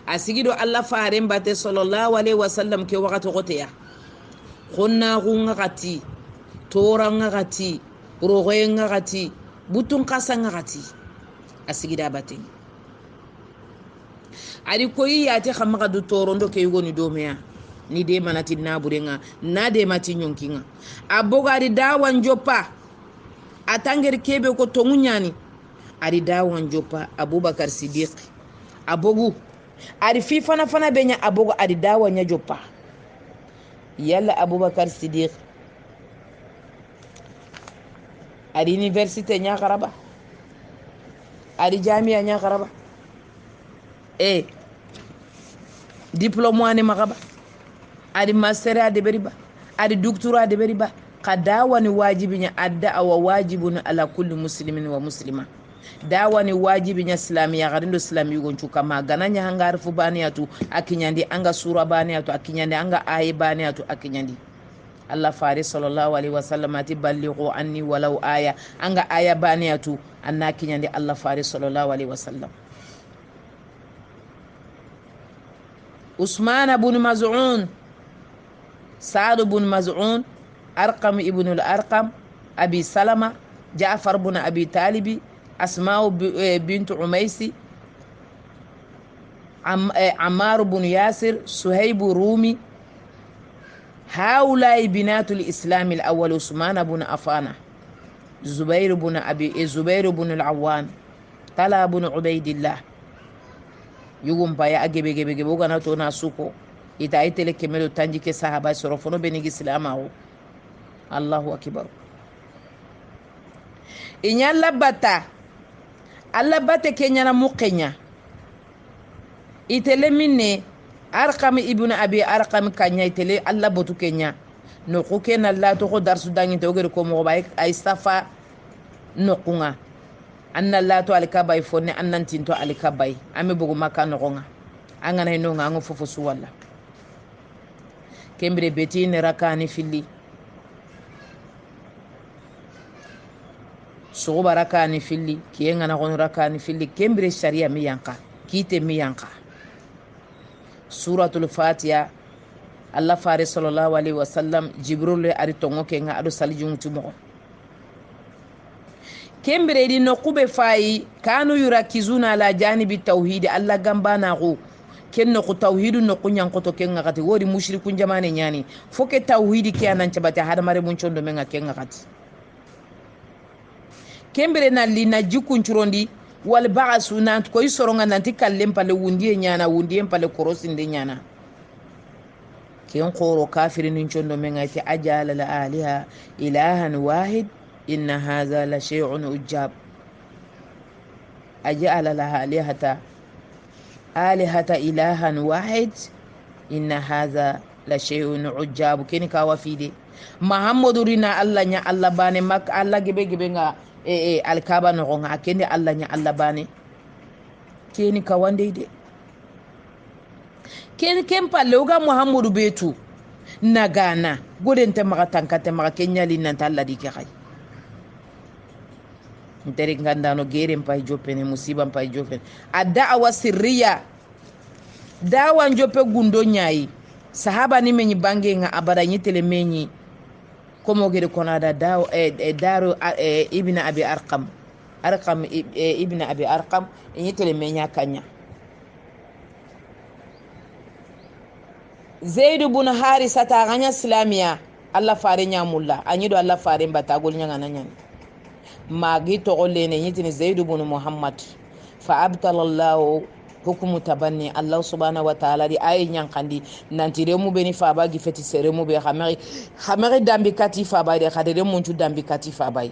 asigido Allah fare mbate sallallahu alaihi wasallam ke wakati goteya khonna ngati tora ngati rogoye ngati butun kasa ngati asigida batin ari koyi yati khamaga du toro ndo ke yugoni domeya ni de manati naburenga na de mati nyonkinga aboga ari dawan jopa atanger kebe ko tongunyani ari dawan jopa abubakar siddiq abogu ari fi fana benya abogo ari dawan nya jopa yalla abubakar siddiq ari université nya karaba ari jamia nya karaba diplôme wani makaba ari master ade beriba ari doctorat ade beriba kadawani wajibinya adda awa wajibun ala kulli muslimin wa muslima dawani wajibinya islamiya garindo islami gonchu kama gananya hangar fu baniyatu akinyandi anga sura baniyatu akinyandi anga ayi baniyatu akinyandi Allah fare sallallahu alaihi wasallam ati ballighu anni walau aya anga aya baniyatu anna kinyandi Allah fare sallallahu alaihi wasallam Usman ibn Maz'un Sa'd ibn Maz'un Arqam ibn al-Arqam Abi Salama Ja'far ibn Abi Talib Asma bint Umaysi Ammar ibn Yasir Suhayb Rumi هؤلاء بنات الإسلام الأول عثمان بن عفان زبير بن العوان طلحة بن عبيد الله يقوم بايا أجيب جيب جيب وغنا تونا سوكو إذا أيتلك كملوا تانجي كصحابة سرفونو بنيجي سلامه الله أكبر إن الله بتا الله بتا كنيا مكنيا إتلي مني أرقم ابن أبي أرقم كنيا إتلي الله بتو كنيا نقول كنا الله تقول درس داني تقول كم غبايك أيستفا نقونا أن الله تو على كباي فوني أن نتينتو على كباي أمي بقول ما كان نقونا أنا هنونا عنو ففسوا الله كمبري بيتي نراكاني فيلي سوغبا راكاني فيلي كينغا نغون راكاني فيلي كمبري الشريعة ميانكا كيتي ميانكا سورة الفاتحة الله فارس صلى الله عليه وسلم جبريل أريتونغو كينغا أدو سالجون تمو كمبري دي نقوبة فاي كانوا يركزون على جانب التوحيد الله غمبانا غو ken no tawhidu no kunyan ko to ken ngati wori mushrikun jamane nyani foke tawhidi ke anan cabata hada mare mun chondo men ken ngati kembere na lina jikun churondi wal ba'su nan ko isoronga nanti kallem pale wundi nyana wundi pale korosin de nyana ken qoro kafirin chondo men ngati ajala la aliha ilahan wahid inna hadha la shay'un ujab ajala la alihata آلهة إلها واحد إن هذا لشيء عجاب كني كوافيدي محمد رينا الله نيا الله باني مك الله جبه جبه الكعبة نعونا كني الله نيا الله باني كني كواندي دي كني كم بالوغا محمد بيتو نغانا غودن تمغا تانكا تمغا كنيا لين الله دي كخاي nteri ngandano gere mpai jopene musiba mpai jopene addawa sirriya dawa njope gundo nyai sahaba ni menyi bange nga abada nyitele menyi komo gere konada dawa daru ibn abi arqam ibn abi arqam nyitele menya kanya zaid ibn harisa ta ganya islamiya allah fare nyamulla anyido allah fare batagol nyanga nanyani magi togole ne yitini zaid ibn muhammad fa abtala allah hukumu tabanni allah subhanahu wa ta'ala di ay nyankandi nantire mu beni fa ba gifeti sere mu be khamari dambi kati fa ba de khadere mu tu dambi kati fa ba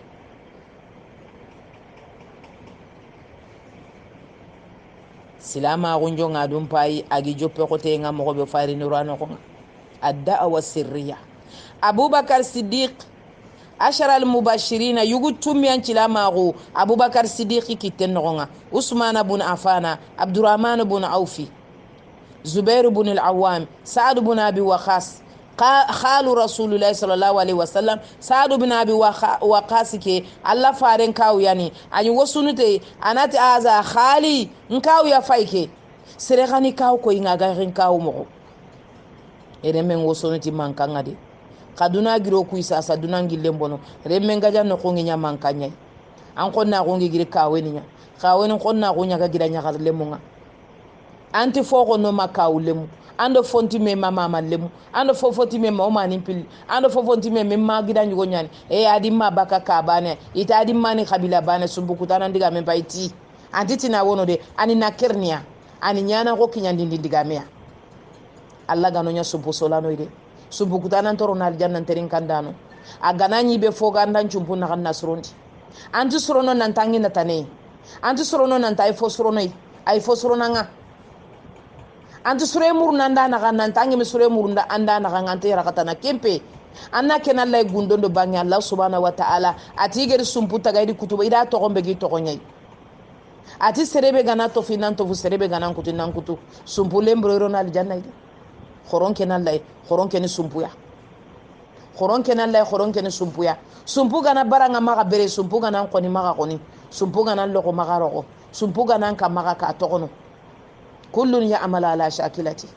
silama gunjo ngadum pai agi joppe ko te ngam ko be fari ni rano ko adda wa sirriya abubakar siddiq ashara al-mubashirina yugutum yancila mago abubakar siddiqi kitten nogonga usman ibn afana abdurrahman ibn aufi zubair ibn al-awwam sa'd ibn abi waqas khalu rasulullah sallallahu alaihi wasallam sa'd ibn abi waqas ke allah faren kawu yani ani wasunute anati aza khali nkawu ya faike serekani kawu ko inga garin kawu mo ere men wasunute mankanga de kaduna giro ku isa sa dunangi lembono remmen gaja no ko nginya mankanya an ko na ko ngi giri kaweni nya kaweni ko na ko nya ga gira nya ga lemunga anti foko no makawu lemu ando fonti me mama lemu ando fofoti me mama ni pil ando fofoti me ma gida nyugo nyani adi ma baka ka bane ita adi mani kabila bane sumbukutana ndiga me baiti anti tina wono de ani nakernia ani nyana ko kinyandi ndiga me Allah gano nya sumpu solano ide subukutana toro na aljanna terin kandano agananyi be foga ndan chumpu na kan nasrondi anti sorono nan tangi na tane anti sorono nan tay fo sorono ay fo sorona nga anti sure mur nan da na kan nan tangi mi sure mur nda anda na kan ante rakatana kempe anna kenan lay gundondo bangi Allah subhanahu wa ta'ala ati geri sumpu tagaidi kutuba ida to gombe gi to gonyai ati serebe gana to finan to fu serebe gana kutu nan kutu sumpu lembro na aljanna ide khoron kenan lay khoron ken sumpuya khoron kenan lay khoron ken sumpuya sumpu gana baranga maga bere sumpu gana koni maga koni sumpu gana loko maga roko sumpu gana ka maga ka tokono kullun ya amala ala shakilati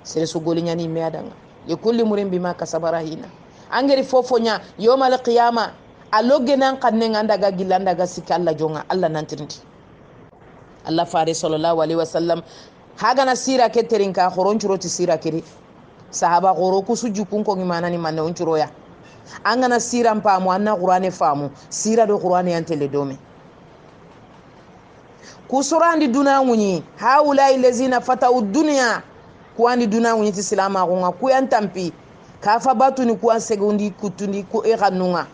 sere su golinya ni meadanga ya kulli murin bima kasabara hina angeri fofonya yawmal qiyama aloge nan kanne nganda ga gilanda ga sikalla jonga Allah nantirndi Allah fare sallallahu alaihi wasallam haga na sira ke terinka khoron churoti sira kiri sahaba goro kusu jukun ko ngimana ni manne onchuroya angana siran pamu anna qur'ane famu sira do qur'ane yantele dome kusurandi duna munyi haula ilazina fatau dunya kuandi duna munyi ti silama ko ku yantampi kafa batuni ku segundi kutundi ku eganunga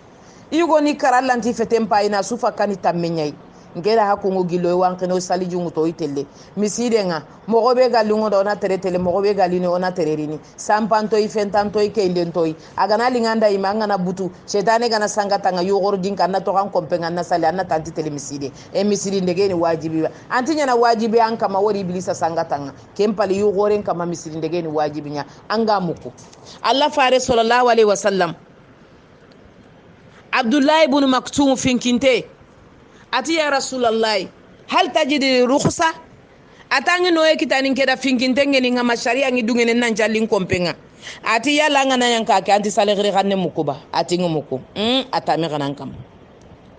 igo ni karallanti fetempa ina sufa kani tammenyai ngera hakungo gilo wankeno saliju muto itelle misidenga mogobe galungo do na teretele mogobe galini ona tererini sampanto ifentanto ikendentoi agana linganda imanga na butu shetane gana sangatanga yogor dinka na to kan kompenga na sale na tanti tele miside e misiri ndege ni wajibi antinya na wajibi an kama wori iblisa sangatanga kempali yogoren kama misiri ndege ni wajibi nya anga muko Allah fare sallallahu alaihi wasallam Abdullah ibn Maktum finkinte ati ya Rasulallah hal tajidi rukhsa atangi noye kitani keda finkintenge ni ngama sharia ngi dungene nan jallin kompenga ati ya langa na yanka ke anti salegri kanne mukuba ati ngumuku atame kanan kam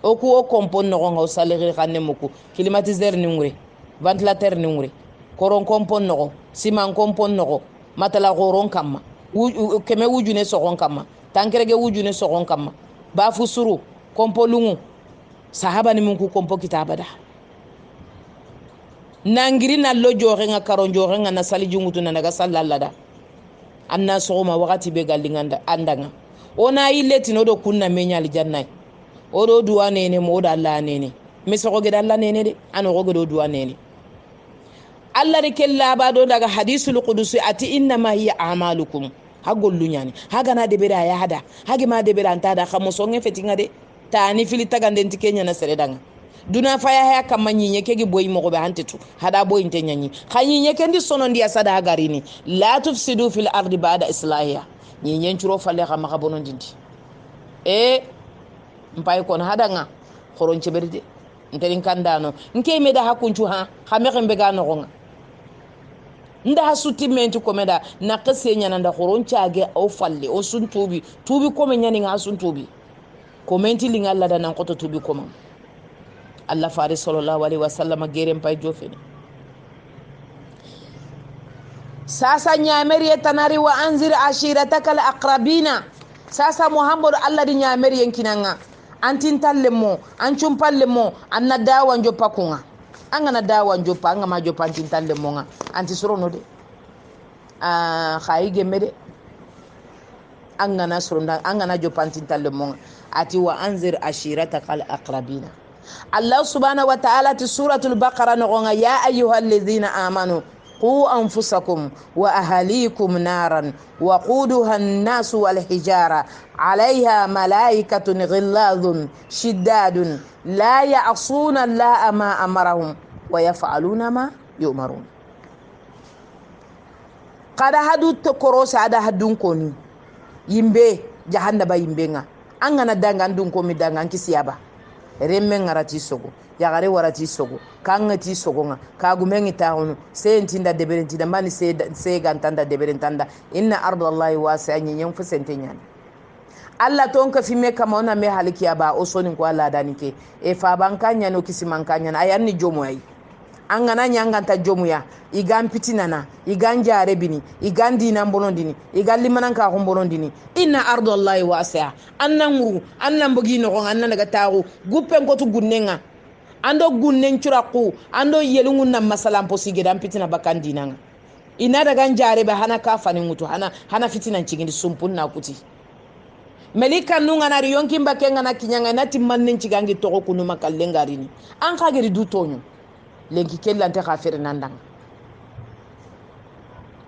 oku o kompon no ngo salegri kanne muku climatiseur ni ngure ventilateur ni ngure koron kompon no siman kompon no matala goron kamma keme wujune sogon kamma tankerege wujune sogon kamma bafu suru kompolungu sahaba ni mungu kompo kitaba da nangiri na lojo nga karonjo nga na sali jungutu na naga sallalla anna sogoma wakati be galinganda andanga ona ileti no do kunna menya aljanna o do duwa nene mo da Allah nene mi sogo geda Allah nene de an o go do duwa nene Allah de kella ba do daga hadisul qudusi ati inna ma hiya a'malukum hagollu nyani haga na de bera ya hada hage ma de bera anta da khamuso ngefetinga de tani fili tagandenti kenya na seredanga duna faya haya kama nyinye kegi boy mo be hantetu hada boy ntenyanyi khanyinye kendi sono ndi asada garini la tufsidu fil ardi ba'da islahiha nyinye ncuro falle kama kabono ndindi mpay kon hadanga khoron ceberde nterin kandano nke meda hakunchu ha khamekembe ga no nda hasuti menti komeda na kasenya nanda khoron chage o falle o sun tubi kome nyani nga sun tubi komenti linga Allah da nan koto tubi koma Allah fare sallallahu alaihi wasallam gerem pay jofene sasa nyameri tanari wa anzir ashiratakal aqrabina sasa muhammad Allah di nyameri yankinanga antin tallemo ancum pallemo anna dawa njopa kunga angana dawa njopa anga ma jopa antin tallemo nga anti sorono de khaige mede angana soronda angana jopa antin tallemo nga ati wa anzir ashiratakal aqrabina Allah subhanahu wa ta'ala ti suratul baqara ngonga ya ayyuhalladhina amanu qu anfusakum wa ahalikum naran waquduha an-nas wal hijara 'alayha malaikatun ghilladun shiddadun la ya'suna allaha ma amarahum wa yaf'aluna ma yu'marun qada hadu to korosa ada hadun koni yimbe jahannaba yimbe nga angana danga ndun ko mi danga kisiyaba remme ngarati sogo yagare warati sogo kangati sogo nga kagumengi taunu sentinda deberentida mani se gantanda deberentanda inna ardallahi wasi'a nyen fusente nyani Allah tonka fi me kama ona me halikiya ba osoni ko Allah danike e fa bankanya no kisimankanya ayanni jomo ay angana nyanganta jomu ya igan pitinana igan jare bini igan dinan bolondini igan limanan ka gon bolondini inna ardallahi wasi'a annamuru annam bogi no gon annan daga tawo guppen ko to gunnenga ando gunnen curaqu ando yelungun nam masalan posi gedan pitina bakan dinan ina daga jare ba hana ka fani mutu hana fitinan cigindi sumpun na kuti melika nunga na riyonkin bakenga na kinyanga na timmanin cigangi to ko kunu makallengarini an ka geri du tonyo lenki kellante khafir nandang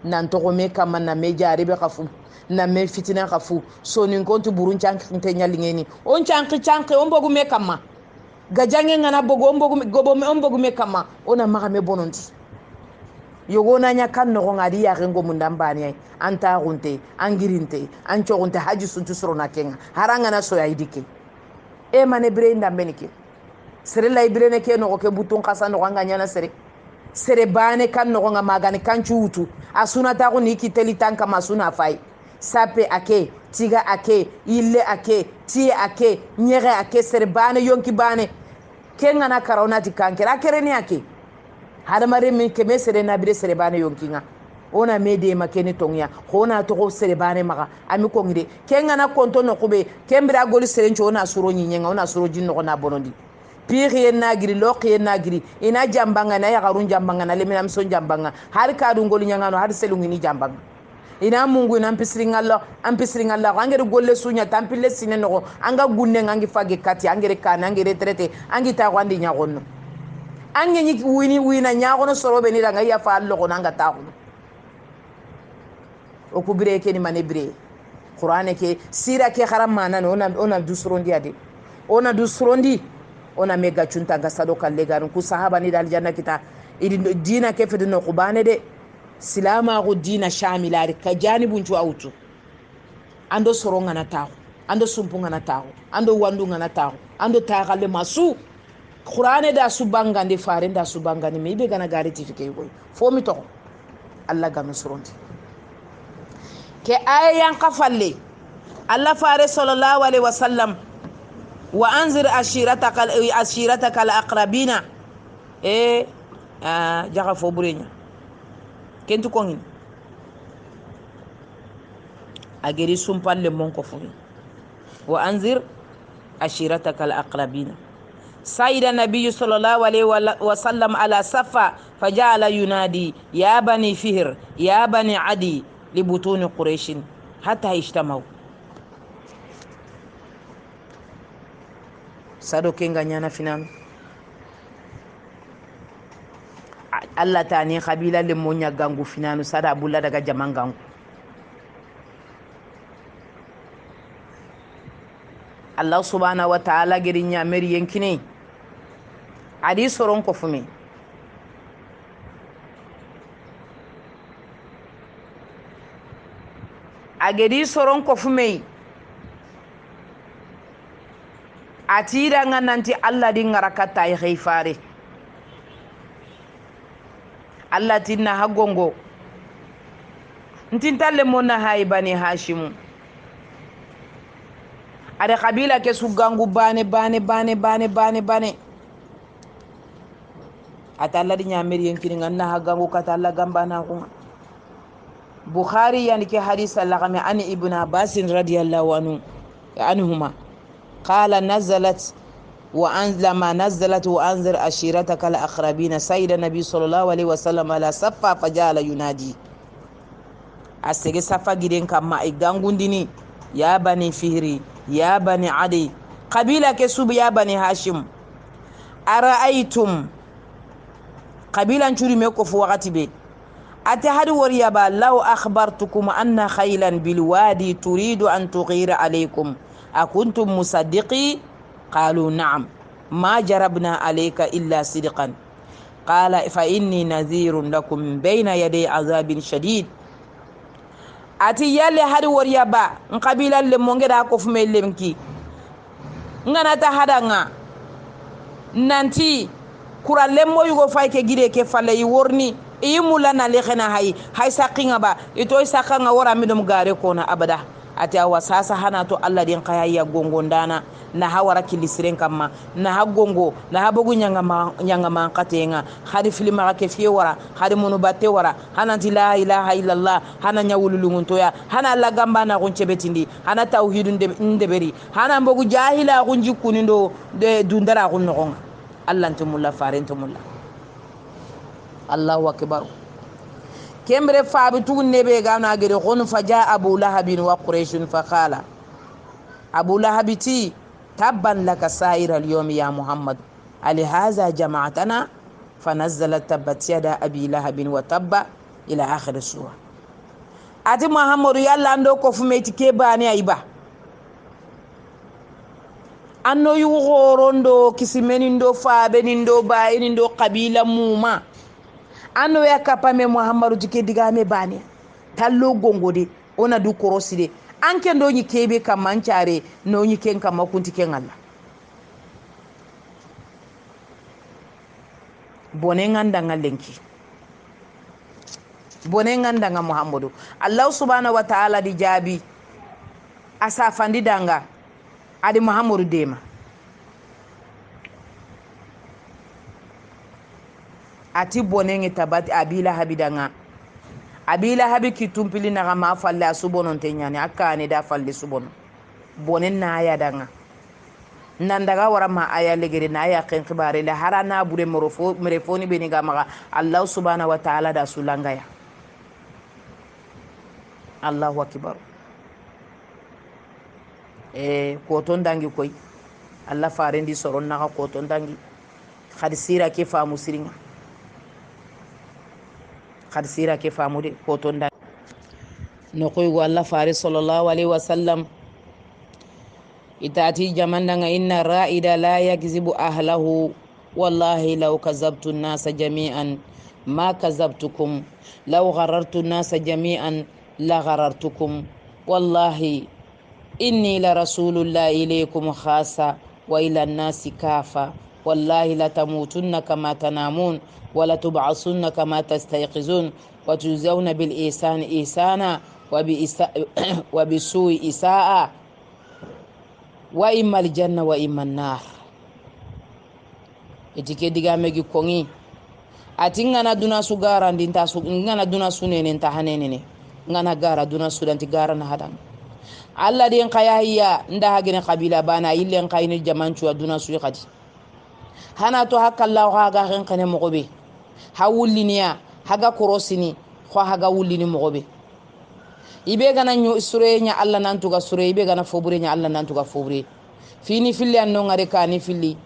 nan to me kama na me jari be khafu na me fitina khafu so nin kontu burun chanki nyalingeni on chanki on bogu me kama gajange ngana bogo on bogu me kama ona maga me bononti yogona nya kan no ngadi ya rengo mundambani ay anta gunte angirinte ancho gunte haji suntu surona kenga haranga na so ya idike e mane brenda benike sere la ibrene ke no ke butun kasa no nganya na sere bane kan no nga magani kan chuutu asuna ta ko ni kiteli tanka masuna fai sape ake tiga ake ille ake tie ake nyere ake sere bane yonki bane kenga na karona ti kankera kereni ake hada mare min ke me sere na bire sere bane yonki nga ona mede makeni tongia hona to ko sere bane maka ami ko ngide kenga na konto no kube kembira goli serencho ona suro nyinyenga ona suro jinno na bonondi piri na giri loki na giri ina jambanga na ya garun jambanga na lemina mson jambanga har ka dun goli nyanga no har selungi ni jambanga ina mungu ina ampisringalla angere golle sunya tampille sine no anga gunne ngangi fage kati angere kana angere traité angi ta kwandi nyagonno ange ni wina nyagono sorobe ni danga ya fa allo ko nanga ta ko o kubire ke ni manebre qur'ane ke sira ke kharam mana no ona dusrondi ade ona dusrondi ona mega chunta ga sado kalle garun ku sahaba ni dal janna kita idi dina ke fedu no qubane de silama go dina shamilari ka janibun cu autu ando soronga na tawo ando sumpunga na tawo ando wandunga na tawo ando tagalle masu qur'ane da subanga ndi fare da subanga ni mebe gana gari tifike goy fomi to alla ga nusronti ke ayan qafalle alla fare sallallahu alaihi wasallam wa anzir ashirataka al-aqrabina jaga fo burenya kentu kongin ageri sumpalle mon ko fu wa anzir ashirataka al-aqrabina sayyida nabiyyu sallallahu alaihi wa sallam ala safa fajala yunadi ya bani fihr ya bani adi li butun quraish hatta ijtamau sado kenga nyana finan Allah tani kabila le monya gangu finanu sada bulla daga jaman gangu Allah subhanahu wa ta'ala girinya meri yankine adi soron ko fumi agedi soron ko fumi atira ngananti Allah di ngarakata ya khifare Allah tinna hagongo ntintalle mona hay bani hashim ada kabila ke sugangu bane atalla di nyameri yenkini nganna hagangu katalla gambana ko Bukhari yani ke hadith al-laqami an ibn Abbas radiyallahu anhuma qala nazalat لما نزلت وأنذر أشيرتك الأقربين سيد النبي صلى الله عليه وسلم على صفا فجعل ينادي أستغي صفا جدين كما إغانغونديني يا بني فهري يا بني عدي قبيلة كسوب يا بني هاشم أرأيتم قبيلة نشوري ميكو في وقت بي أتهد وريابا لو أخبرتكم أن خيلا بالوادي تريد أن تغير عليكم أكنتم مصدقي قالوا نعم ما جربنا عليك إلا صدقا قال فإني نذير لكم بين يدي عذاب شديد أتي يالي هاد وريابا نقبيلا لمونغي داكو فمي لمكي ngana ta hadanga nanti kura lemmo yugo fay ke gide ke falle yi worni e mulana le khana hay saqinga ba ito saqanga wora midum gare kona abada ati awa sasa hana to Allah din kayaya gongondana na hawara kilisiren kamma na hagongo na habogu nyanga ma katenga hadi filima ke fiye wara hadi munu batte wara hana la ilaha illallah hana nyawululungunto ya hana la gamba na gonche betindi hana tauhidun de ndeberi hana mbogu jahila gunji kunindo de dundara gun nogonga Allah ntumulla farentumulla Allahu akbar kembre faabitu nebe gana gere gon faja abu lahabin wa quraish fa qala abu lahabiti تبا لك سائر اليوم يا محمد لهذا جماعتنا فنزلت تبت يدا أبي لهب وتب إلى آخر السورة أتي محمد يلا عنده كفميتي كيباني أيبا أنو يغوروندو كسمينيندو فابنيندو باينيندو قبيلة موما أنو يكابامي محمد جكي ديغامي باني تلو غونغودي ona du koroside anke ndo nyi kebe kamanchare no nyi ken kama kunti ken Allah bonenganda ngalenki bonenganda nga Muhammadu Allah subhanahu wa ta'ala di jabi asafandi danga adi Muhammadu dema ati bonenge tabati abila habidanga abila habi kitumpili na ma falle subonon tenyani akane da falle subono bonen na aya danga nan daga wara ma aya legere na aya ken khibare la harana bure merefoni beni ga maga Allah subhanahu wa ta'ala da sulangaya Allahu akbar koton dangi koy Allah farendi soron na koton dangi khadisira ke famu siringa khadisira ke famu de koton dangi no koy go Allah fare sallallahu alaihi wasallam itati jamandanga inna ra'ida la yakzibu ahlahu wallahi law kazabtu an-nasa jami'an ma kazabtukum law gharartu an-nasa jami'an la gharartukum wallahi inni la rasulullah ilaykum khassa wa ila an-nasi kafa wallahi la tamutunna kama tanamun wa la tub'asunna kama tastayqizun wa tujzauna bil ihsani ihsana wa bi su'i isaa wa imma aljanna wa imma an-nar etike diga megi kongi atingana duna sugara ndinta su ngana duna sunene nta hanene ngana gara duna sudanti gara na hadan alla den kayahiyya nda hagene kabila bana illen kayni jamancu duna su khadi hana to hakalla haga gen kane mogobe hawulliniya haga korosini ko haga wullini mogobe ibe gana nyu surenya alla nantu ga sure ibe gana foburenya alla nantu ga fobure fini filli anno ngare kani filli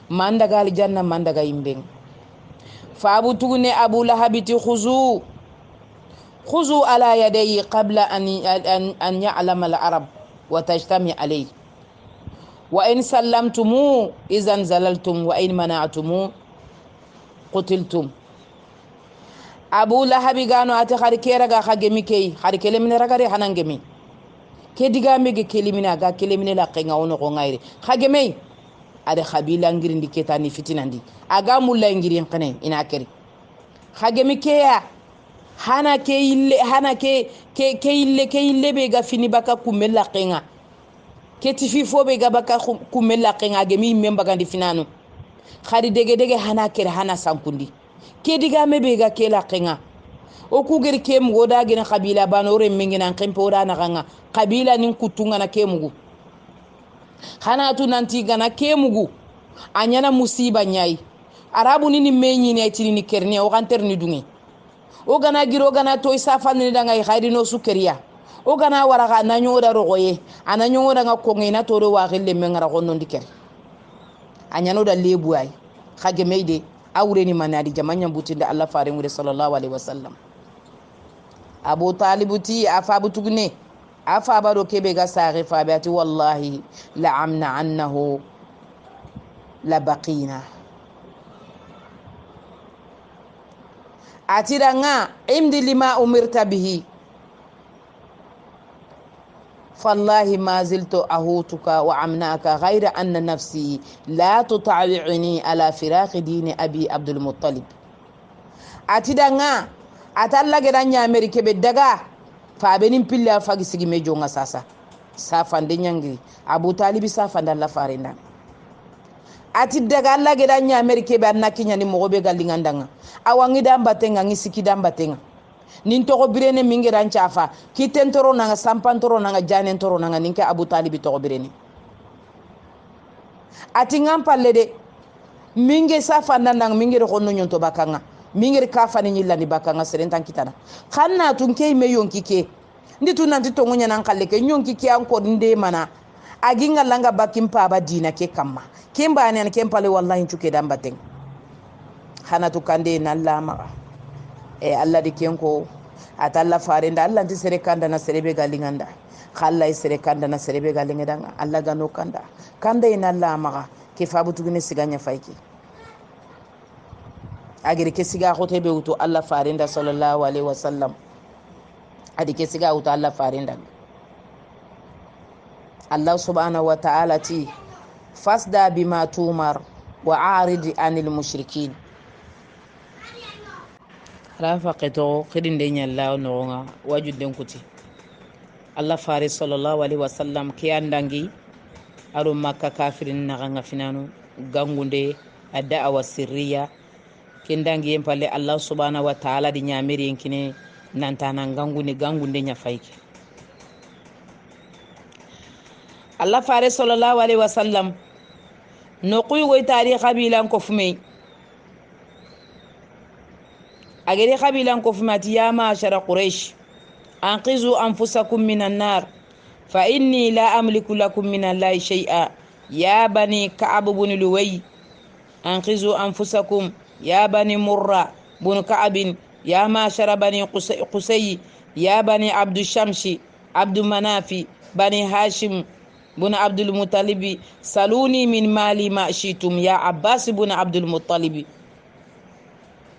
mandaga aljanna mandaga imbeng fa abu tugune abu lahabiti khuzu ala yadayhi qabla an ya'lama al-arab wa tajtami alayhi wa in sallamtumu idhan zalaltum wa in mana'tumu qutiltum abu lahabi gano ati khari kera ga khagemi kei khari kelemine ragare hanangemi ke diga mege kelimina ga kelimine la qenga wono ko ngaire khagemi ade khabila ngirindi ketani fitinandi aga mulla ngirin qane ina keri khagemi keya hana ke ille be ga fini baka kumella qenga ke tifi fo be ga baka kumella qenga gemi memba gandi finanu khari dege hana kere hana sankundi ke diga mebe ga kela qenga o ku geri ke mugo da gina kabila banore mengina kempo da na ganga kabila nin kutunga na ke mugo hana tu nanti gana ke mugo anyana musiba nyai arabu nini menyi ne tini ni kerni o kan terni dungi o gana giro gana to isafa ni da ngai khairi no sukeriya o gana waraga na nyoda rogoye ana nyoda nga ko ngina to do wa gelle mengara gonno ndiker anyano da lebu ay khage meide awreni manadi jamanya butinde Allah fare ngure sallallahu alaihi wasallam abu talibuti afa butugne afa baro kebe ga sare fa biati wallahi la amna annahu la baqina atiranga imdi lima umirta bihi فالله ما زلت أهوتك وعمناك غير أن نفسي لا تطاوعني على فراق دين أبي عبد المطلب أتدعنا أتلا جرانيا أمريكا بدعا فابنين بيلا فاجي سجي مجونا ساسا سافن دينيانغري أبو طالب سافن دالله فارنا أتدعنا الله جرانيا أمريكا بأننا كينيا نموغبي غالينغاندعنا أوانغي دام باتنغ أنغي سكي دام باتنغ nintogo birene mingiran chafa kitentoro nanga sampantoro nanga janentoro nanga ninke Abu Talib to birene atingam palle de minge safa nanga mingere honno nyonto bakanga mingere kafani nyillani bakanga serentan kitana khanna tunke me yonki ke nditu nanti to ngonya nan kalle ke nyonki ke anko nde mana aginga langa bakim pa ba dina ke kamma kemba ne kempale wallahi chuke dambateng khana to kande nallama Allah di kenko atalla farenda Allah ti sere kanda na serebe galinganda khalla sere kanda na serebe galinganda Allah gano kanda ina Allah maga ke fabutu gine siganya faiki agere ke siga khote be uto Allah farenda sallallahu alaihi wasallam adi ke siga uto Allah farenda Allah subhanahu wa ta'ala ti fasda bima tumar wa arid anil mushrikin rafa qeto khidinde nyalla nonga wajuden kuti Allah fare sallallahu alaihi wasallam ke andangi aro makka kafirin na ganga finanu gangunde ad'a wa sirriya kindangi empalle Allah subhanahu wa ta'ala di nyamiri kine nantana gangunde nya fayke Allah fare sallallahu alaihi wasallam no kuy goy tari qabilan ko fumay agere qabilan ko fumati ya ma'shara quraish anqizu anfusakum minan nar fa inni la amliku lakum min allahi shay'a ya bani ka'ab ibn luway anqizu anfusakum ya bani murra ibn ka'ab ya ma'shara bani qusay ya bani abd shamsi abd manafi bani hashim بن عبد المطلب سلوني من مالي ما شئتم يا عباس بن عبد المطلب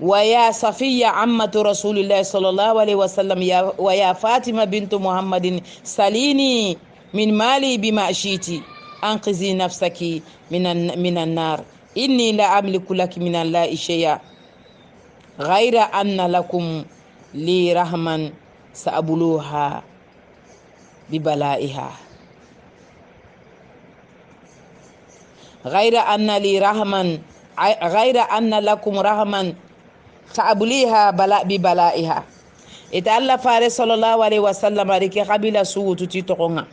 ويا صفية عمة رسول الله صلى الله عليه وسلم ويا فاطمة بنت محمد سليني من مالي بما شئت أنقذي نفسك من النار إني لا أملك لك من الله شيئا غير أن لكم لي رحما سأبلوها ببلائها غير أن لي رحما غير أن لكم رحما فأبليها ببلائها إتألا فارس صلى الله عليه وسلم ركي قبيلة سوء تتيتقونا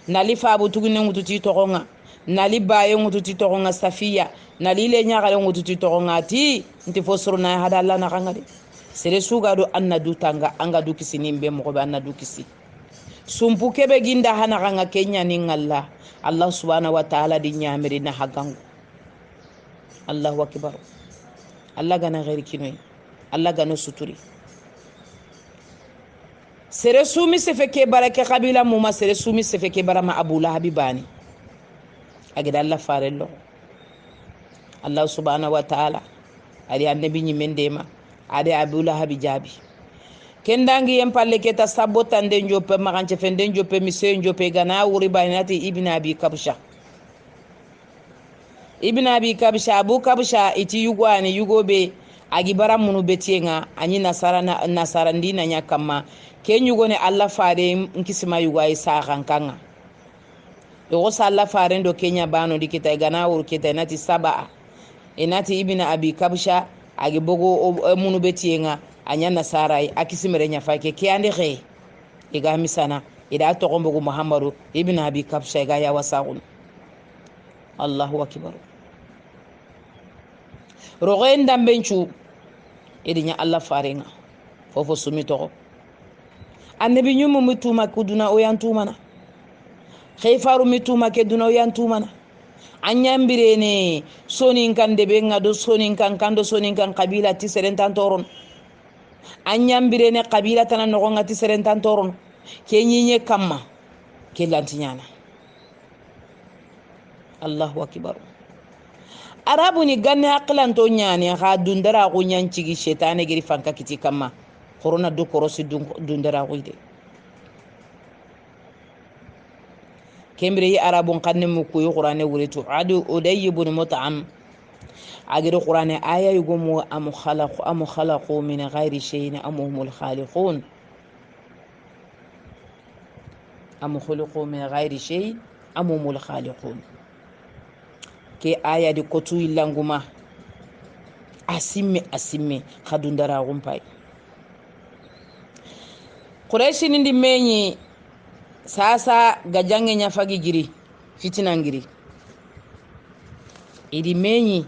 نالي فابو تغنى تتيتقونا نالي بايو تتيتقونا سفية نالي لنيا غلو تتيتقونا تي انت فسرنا هذا الله نغانغا سيري سوغادو أن دوتانغا أنغا دوكسي نيمبي مغبا أن دوكسي sumpu kebe ginda hana ganga kenya ning Allah subhanahu wa ta'ala di nyamiri na hagangu Allahu akbar Allah gana ghairi kinoi Allah gana suturi sere sumi se feke barake kabila muma sere sumi se feke barama Abu Lahab bani agida Allah farello Allah subhanahu wa ta'ala ari annabi nyi mendema ade Abu Lahab jabi kendangi yempalle keta sabotande njope maganche fende njope mise njope gana wuri bainati ibn abi kabsha abu kabsha iti yugwani yugobe agibara munu betienga anyi nasara ndina nyakama ken yugone Allah fare nkisima yugwa isa kankanga yogo salla fare ndo kenya bano dikita gana wuri keta nati saba enati ibn abi kabsha agibogo munu betienga anya nasarai akisimere nya fake ke ande ge iga misana ida to gombo muhammadu ibn abi kabsha ga ya wasaun Allahu akbar rogen dambenchu idinya Allah farenga fofo sumi to annabi nyumu mituma kuduna o yantumana khayfaru mituma ke duna o yantumana anyambire ne sonin kan de benga do sonin kan kando sonin kan kabila ti serentan toron anyambire ne kabila tan no ngati serentan toron ke nyinye kamma ke lantinyana Allahu akbar arabu ni ganne aqlan to nyani ha dundara ko nyanci gi shetane giri fanka kiti kamma corona do korosi dundara ko ide kembre yi arabun kanne mu ko qur'ane wuritu adu uday ibn mut'am agir qur'ane aya yugo am khalaqu min ghairi shay'in am humul khaliqun am khuluqu min ghairi shay'in am humul khaliqun ke aya di kotu ilanguma asimme khadundara gumpai quraishi nindi menyi sasa gajange nyafagi giri fitina ngiri idi menyi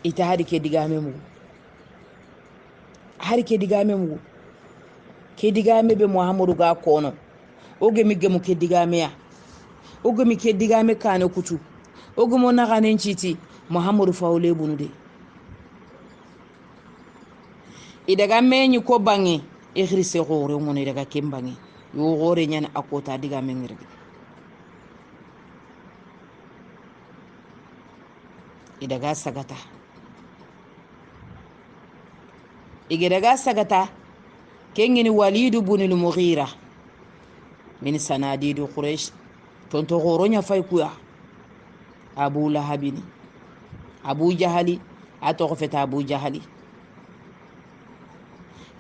ita harike digame mu ke digame be muhammadu ga kono oge migemu ke digame ya oge mi ke digame kane kutu oge mo naganen chiti muhammadu fawle bunude idaga menyi ko bangi ikhrise gore mo ne daga kembangi yo gore nyane akota digame ngirgi idaga sagata kengini walidu bunil mughira min sanadidu quraish tonto goronya fay kuya abu lahabini abu jahali ato feta abu jahali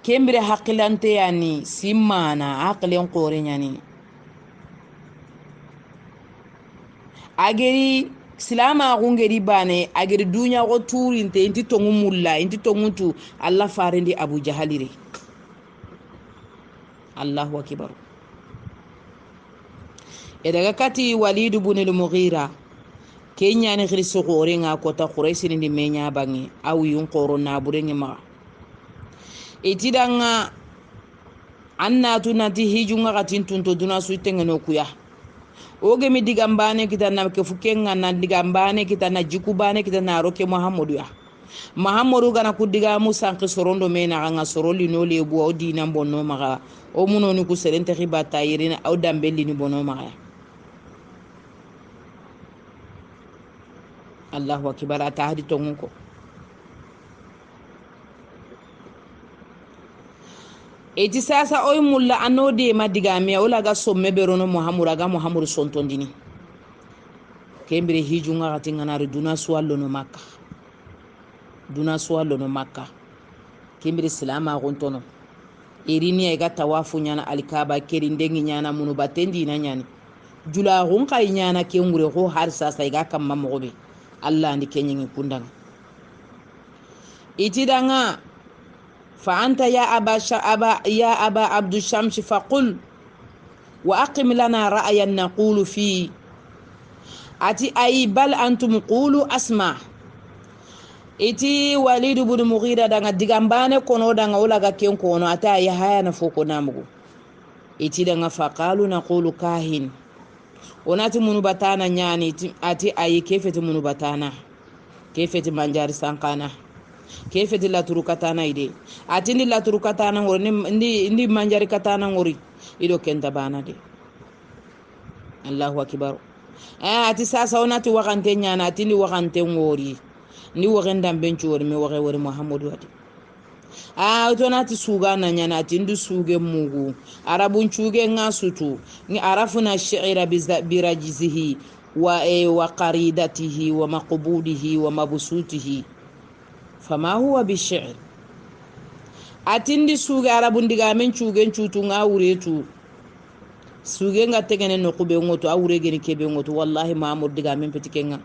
kembire hakilante yani simmana aqlen qorenya ni ageri silama gungeri bane ageri dunya go turinte inti tongu mulla inti tongutu Allah farendi abu jahalire Allahu akbar. Daga kati Walid ibn al-Mughira kenya ni khirsu qore nga kota quraisin ndi menya bangi aw yun qoro na burengi ma itidanga anna tunati hijunga katin tunto duna su tengeno kuya oge mi digambane kita na ke fukenga na digambane kita na jikubane kita na roke Muhammadu ya Muhammadu gana kudiga musa ke sorondo mena nga soroli no lebu o dina bonno maga o muno ni ku serente khibata yirina aw dambelli ni bonno maga. Allahu akbar. Ata hadi tongun ko eti sasa oy mulla anode madigame o laga somme berono Muhammadu sontondini kembere hijunga katinga na duna swallo no makka kembere salama gontono irini ay ga tawafu nyana alkaba kerindengi nyana munu batendi na nyani jula gon kay nyana kengure ko har sasa ay ga kamma mogobe Allah ndi kenyengi kundanga itidanga fa anta ya aba abdu shamsi faqul wa aqim lana ra'yan naqulu fi ati ay bal antum qulu asma. Iti Walid ibn Mughira danga digambane kono danga ulaga ken kono ata ya haya na foko namugo iti danga faqalu naqulu kahin onati munu batana nyani ati ayi kefeti munu batana kefeti manjari sankana kefeti laturu katana ide ati ndi laturu katana ngori ndi manjari katana ngori ido kenta bana de. Allahu akbar. Ati sasa onati wakante nyana ati ndi wakante ngori ni wagenda benchu wori me wori Muhammadu ati tonati suga na nyana ati ndu suge mugu arabun chuge ngasutu ni arafuna shi'ira birajizihi wa qaridatihi wa maqbudihi wa mabsutihi fama huwa bishi'r ati ndi suge arabun diga men chuge chutu ngawuretu suge ngategene no kube ngoto awure geni kebe ngoto wallahi Muhammadu diga men petikenga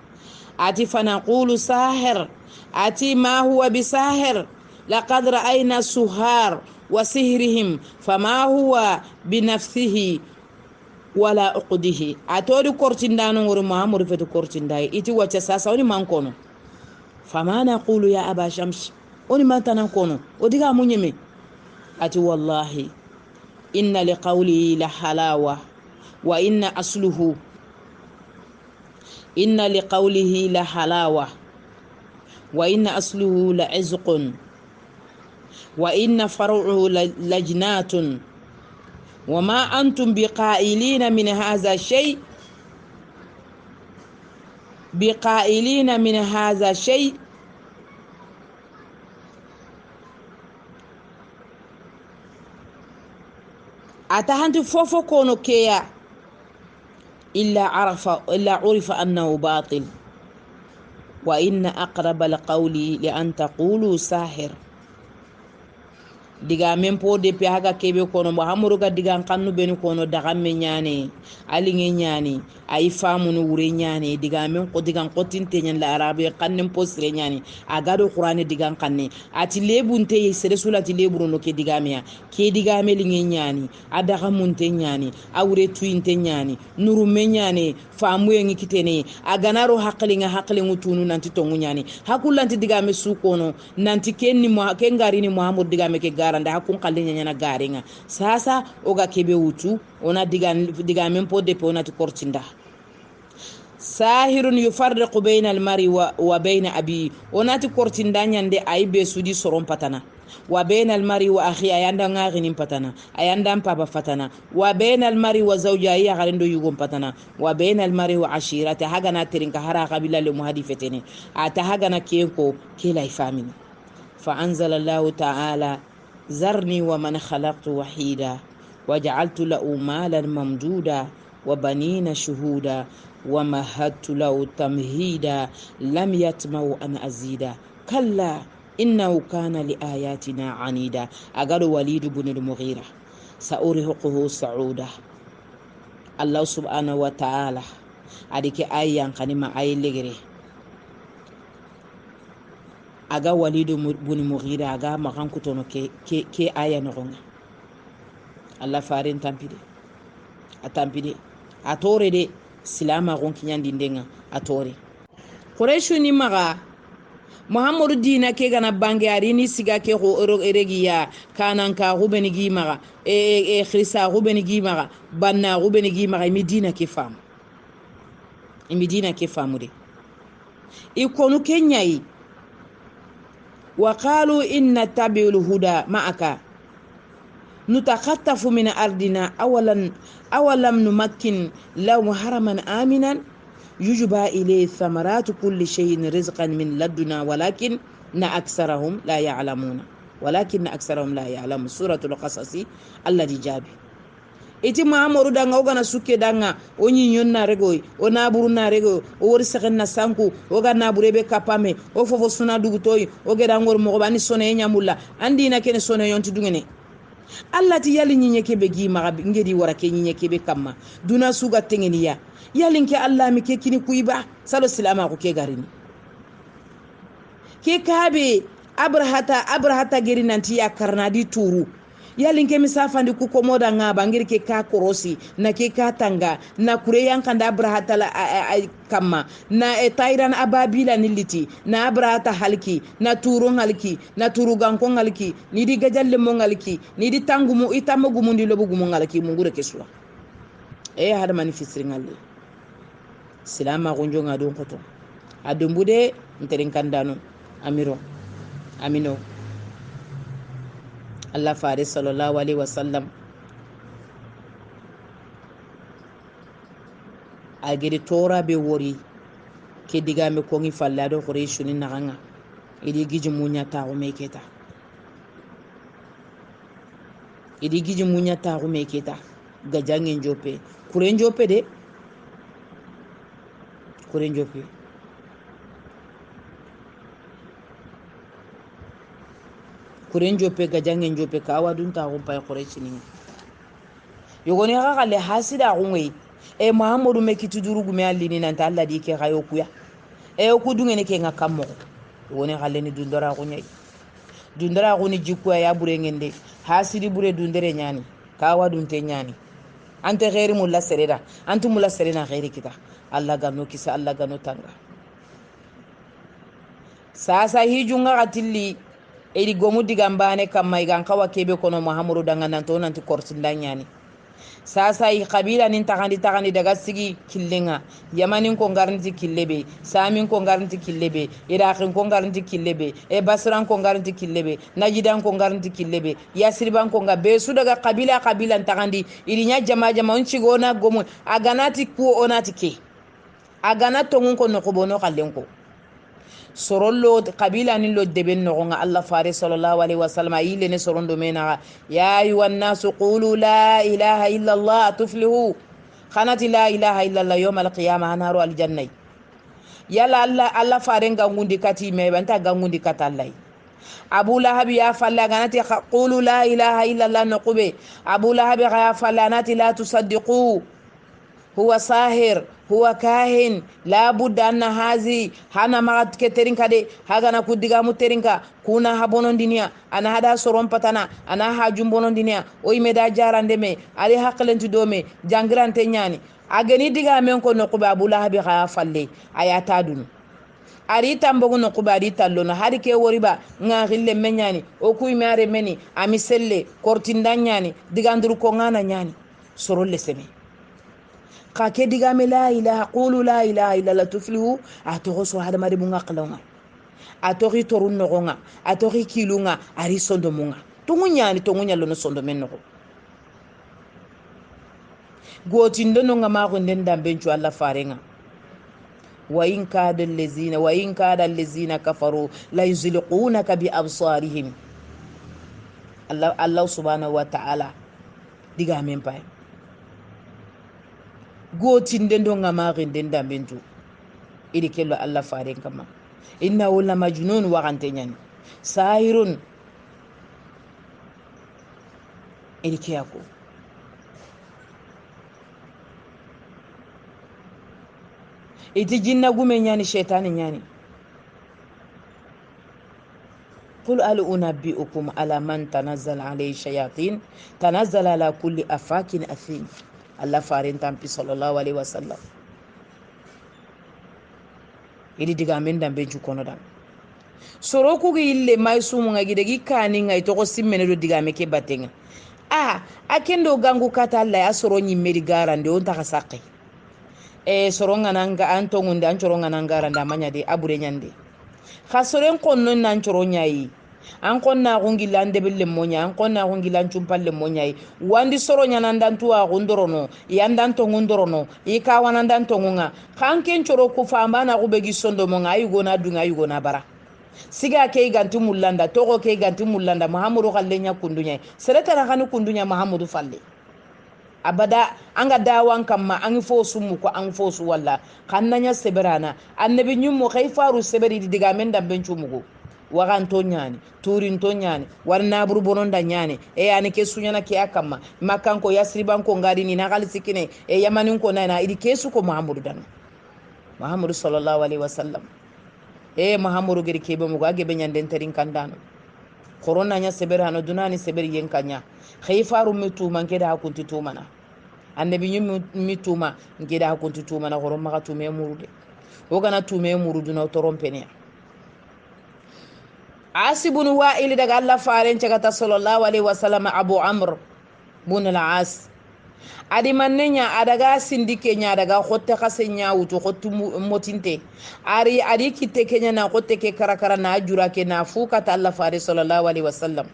ati fanaqulu sahir ati ma huwa bisahir laqad ra'ayna suhar wa sihrihim fama huwa binafsihi wala uqdihi atori kortindano ngori Muhammadu fetu kortindai iti wacha sasa oni mankono fama naqulu ya aba shams oni mantana kono odiga munyeme ati wallahi inna liqawli la halawa wa inna asluhu inna liqawlihi la halawa wa inna asluhu la izqun wa inna far'uhu lajnatun wa ma antum biqailina min hadha shay atahanti fofo kono keya illa urifa annahu batil wa inna aqraba alqawli li an taqulu sahir. Diga men po de pe haga kebe kono Muhammadu ga diga kannu beni kono daga men nyane alinge nyane ay famu no wure nyane diga men ko diga qotinte nyen la arabe kannen posre nyane agado qur'ani diga kanne ati lebunte yesere sulati leburu no ke diga me ke diga me linge nyane adaga munte nyane awure tuinte nyane nuru men nyane famu yengi kitene aganaro haklinga ngutunu nanti tongu nyane hakulanti diga me su kono nanti kenni mo kengari ni Muhammadu diga me ke randa hakun kallinya nyana garenga sasa oga kebe wutu ona diga men po de pona ti kortinda sahirun yufarriqu bayna al-mari wa bayna abi ona ti kortinda nyande ay be sudi soron patana wa bayna al-mari wa akhi ayanda ngaginin patana ayanda papa fatana wa bayna al-mari wa zawja ya garendo yugom patana wa bayna al-mari wa ashirati hagana tirinka hara qabila le muhadifetene ata hagana kenko kila ifamini fa anzala Allah ta'ala ذرني ومن خلقت وحيدا وجعلت له مالا ممدودا وبنين شهودا ومهدت له تمهيدا لم يطمع أن أزيدا كلا إنه كان لآياتنا عنيدا أقال وليد بن المغيرة سأرهقه صعودا. الله سبحانه وتعالى أديك آيان كنما آي لغري aga Walidu buni Mughira aga magan kutono ke aya nogonga Allah farin tampide atampide atore de silama gon kinyandi ndenga atore quraishu ni maga muhammadu dina ke gana bange ari ni siga ke ko eregiya kanan ka rubeni gi maga khrisa rubeni gi maga banna rubeni gi maga mi dina ke fam mi dina ke famude ikonu kenyai wa qalu inna tabi'ul huda ma'aka نتخطف من أرضنا أولم نمكن لهم حرما آمنا يجبى إليه ثمرات كل شيء رزقا من لدنا ولكن أكثرهم لا يعلمون سورة القصص الذي جاب iti mahamoru danga ogana sukke danga o nyinyon na regoy o naburu na regoy o wori segen na sanku o ga nabure be kapame o fofo suna dugutoy o ge dangor mo bani sone nyamulla andi na kene sone yonti dungene Allah ti yali nyinye kebe gi maga ngedi wara ke nyinye kebe kamma duna suga tengeniya yalin ke Allah mi ke kini kuiba salo silama ko ke garini ke kabe abrahata geri nanti ya karnadi turu yalin ke misafandi ku komoda ngaba ngir ke ka korosi na ke ka tanga na kure yankanda abrahata la kamma na tayran ababila niliti na abrahata halki na turu halki na turu gankon halki ni di gajalle mo halki ni di tangumu itamugu mundi lobugu mo halki mungure keswa hada manifestir ngalle silama gonjo ngado koto adumbude nterin kandano amino Allah fare sallallahu alaihi wasallam agiri tora be wori ke diga me ko ngi fallado quraish ni naganga idi giji munya ta o meketa gajangen jope kuren jope gajangen jope ka wadun ta on pay quraish ni yogoni ga gale hasida gunwe muhammadu me kituduru gume allini nan ta Allah di ke gayo kuya ku dungene ke ngakammo yogoni gale ni dundara guni jikku ya bure ngende hasidi bure dundere nyani ka wadun te nyani ante ghairi mulla sereda antum mulla serena ghairi kita Allah gano kisa Allah gano tanga sasa hijunga gatilli edi gomu digambane kamma igan kawa kebe kono muhammadu danga nanto nanti kortindanyani sasa i kabila nin tagandi daga sigi killenga yamanin ko garanti killebe samin ko garanti killebe iraqin ko garanti killebe basran ko garanti killebe najidan ko garanti killebe yasriban ko ngabe su daga kabila tagandi irinya jama on cigona gomu aganati ku onati ke aganato ngun ko nokobono kallenko sorollo kabila ni lo deben no nga Allah fare sallallahu alaihi wasallam ayile ne sorondo mena ya ayuhan nasu qulu la ilaha illa Allah tuflihu khanati la ilaha illa Allah yawm al-qiyamah naru al-jannah yala Allah fare ngangundi kati me banta gangundi katallai Abu Lahab ya falla ganati qulu la ilaha illa Allah naqube Abu Lahab ya falla nati la tusaddiqu huwa sahir huwa kahin la budda anna hazi hana magat ke terinka de hagana kudiga mu terinka kuna habonon dinia ana hada soron patana ana ha jumbonon dinia o imeda jarande me ali haqqlenti dome jangirante nyani ageni diga men ko noqube Abu Lahab ga falle ayata dunu ari tambogo noqube ari tallono hari ke woriba nga khille menyani o kuy mare meni ami selle kortindanyani diganduru ko ngana nyani sorolle seme ka ke diga me la ilaha qulu la ilaha illa la tuflihu atogo so hada mari bunga qalonga atogi torun nogonga atogi kilunga ari sondo munga tungunya lono sondo men nogo gotindo no ngama ko nden dambencu Allah farenga wa in kada allazina kafaru la yuzliqunaka bi absarihim Allah subhanahu wa ta'ala diga men pay gotinde ndo ngama den dambentu idi kello Allah faren kama inna wala majnun wa gantenyan sahirun idi kiyako iti jinna gume nyani shaytani nyani قل هل أنبئكم على من تنزل عليه الشياطين تنزل على كل أفاك أثيم الله فارن تامبي صلى الله عليه وسلم ili diga men dambe jukono dan soro ku ille mai sumu ngagi degi kani ngai to ko simmene do diga me ke batenga akendo gangu kata Allah ya soro nyimmedi garande on taka sakke soro ngananga antongunde an coro ngananga randa manya de abure nyande khasoren konno nan coro nyai an konna gungila ndebelle monya an konna gungila chumpalle monya wandi soro nyanandan tuwa gundorono yandan to ngundorono ika wanandan to ngunga kanken coro ku famba na kubegi sondo monga ayugona dunga ayugona bara siga ke ganti mullanda togo ke ganti mullanda mahamudu kallenya kundunya sereta na kanu kundunya mahamudu falle abada anga dawan kamma an fo sumu ko an fo su walla kannanya seberana annabi nyummo khayfaru seberi diga men damben chumugo wagan to nyani turin to nyani warna burbonon da nyani yani ke sunyana ke akamma makan ko yasriban ko ngadi ni nagal sikine yamanin ko na idi kesu ko mahamudu dan mahamudu sallallahu alaihi wasallam mahamudu geri kebe mugo agebe nyanden terin kandano corona nya seberano dunani seberi yenkanya khayfaru mitu mankeda hakunti tumana annabi nyum mituma ngeda hakunti tumana horon maka tume murude wogana tume murudu na torompene asibun wa'il daga Allah faren cagata sallallahu alaihi wasallam abu amr bun al-as adi mannenya adaga sindike nya daga khotte khasenya wutu khottu motinte adi kitte kenya na khotte ke karakara na ajura ke na fuka ta Allah fare sallallahu alaihi wasallam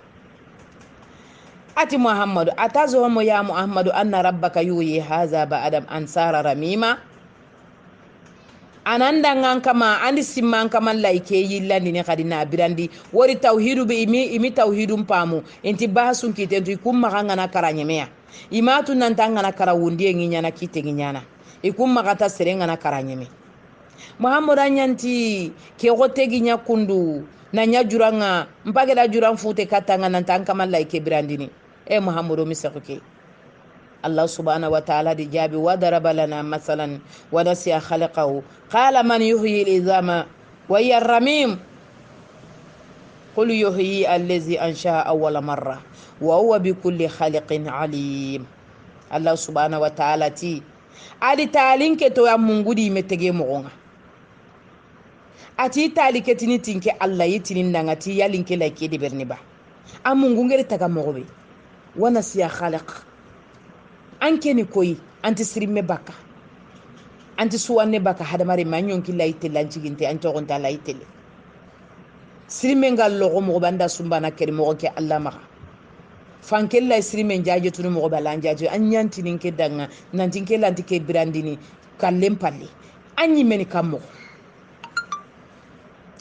ati muhammadu atazo mo ya muhammadu anna rabbaka yuyi haza ba adam ansara ramima ananda ngan kama andi simman kama laike yillandi ne kadina birandi wori tauhidu be imi tauhidum pamu enti bahasun kitentu ikumma kangana karanyemeya imatu nantanga na karawundi nginya na kite nginyana ikumma kata serenga na karanyeme muhammadu anyanti ke gotegi nya kundu na nya juranga mpage da juran fute katanga nantanga kama laike birandini muhammadu misakuke الله سبحانه وتعالى جاب وضرب لنا مثلا ونسي خلقه قال من يحيي العظام وهي الرميم قل يحيي الذي أنشأ أول مرة وهو بكل خلق عليم الله سبحانه وتعالى تي ادي تالين كتو يا مونغودي متغي مغونغا ati tali ketini tinke Allah yitinin nangati yalinke like de berniba amungungere taga mogobe wana siya khaliq anke ni koyi anti sirimme baka anti suwanne baka hadamare manyon ki layte lanjiginte anto gonta layte sirimme ngallo go mo banda sumbana keri mo ke Allah maka fankella sirimme jaaje tunu mo bala jaaje anyanti ninke danga nantinke lantike brandini kallem palle anyi meni kammo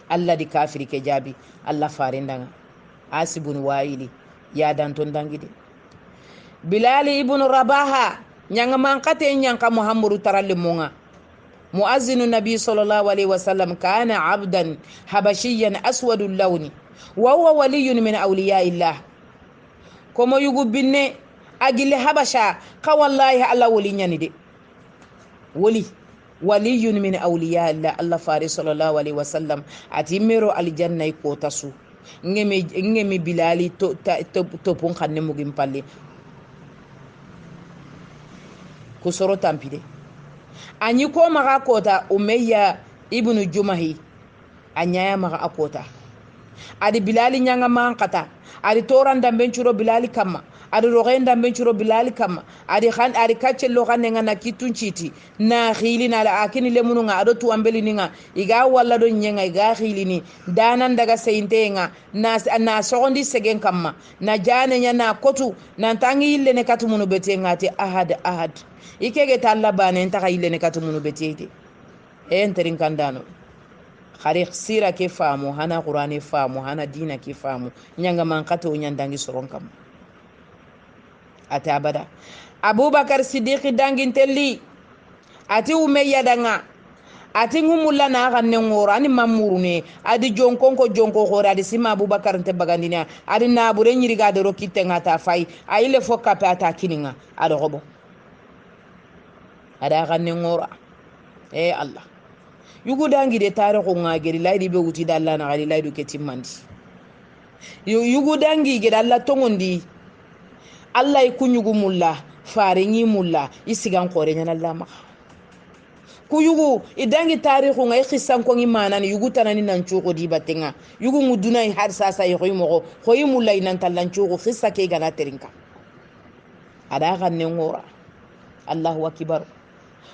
Allah di kafiri ke jabi Allah farindanga asibun waili ya danton dangide Bilal ibn Rabaha nyanga mankate nyanka Muhammadu taralle monga muazzinu nabi sallallahu alaihi wasallam kana abdan habashiyan aswadul lawni wa huwa waliyun min awliyaillah komo yugu binne agile habasha ka wallahi Allah wali nyani de waliyun min awliyaillah Allah fari sallallahu alaihi wasallam atimero aljanna ko tasu ngemi Bilali to pon xanne mugim palle kusoro tampide anyi ko maga kota umayya ibnu jumahi anyaya maga akota adi Bilali nyanga mankata adi toran damben churo Bilali kama adi rogen damben churo Bilali kama adi kacce lo kanne ngana kitun chiti na khili na akini lemunu nga ado tu ambeli ninga iga walla do nyenga iga khili ni danan daga seintenga na sogondi segen kama na jane nya na kotu na tangi ille ne katumunu betenga te ahad ikege talla bane ntaka ille ne katumunu betete enterin kandano khari sira ke famu hana qur'ani famu hana dina ke famu nyanga mankato nyandangi soron kam ati abada Abubakar Siddiq dangin telli ati umayya danga ati ngumulla na ganne ngora ni mamurune adi jonko khora adi sima Abubakar te bagandina adi na bure nyiri ga dero kitte ngata fay ayile fokka pe ata kininga ado gobo ada ganne ngora Allah yugo dangi de tare ko ngageri laydi be wuti dalla na gali laydu ke timmandi yugu dangi gida Allah tongondi Allah ikunyugu mulla faringi mulla isigan kore nyana lama ku yugu idangi tarihu ngai khisan ko ngi manani yugu tanani nan chuko di batenga yugu muduna har sasa yi khoymo khoyi mulla inan tallan chuko khissa ke gana terinka ada kan ne ngora Allahu akbar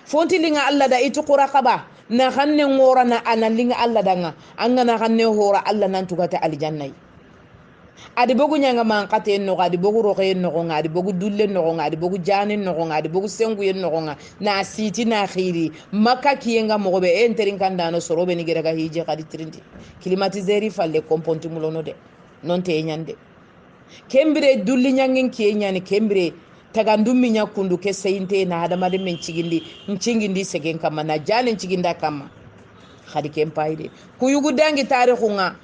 fonti linga Allah da itu quraqaba na kan ne ngora na analinga Allah danga anga na kan ne hora Allah nan tugata aljanna adi bogu nyanga man kate no adi bogu roke no nga adi bogu dulle no nga adi bogu jani no nga adi bogu sengu yen no nga na siti na khiri maka kiyenga mo be enterin kanda no sorobe ni geraga hije kadi trindi climatiseri falle componti mulono de non te nyande kembire dulli nyangin kiyenyani kembire taga ndummi nyakundu ke seinte na adama de men cigindi segen kama na jani ciginda kama khadi kempaide ku yugu dangi tarikhu nga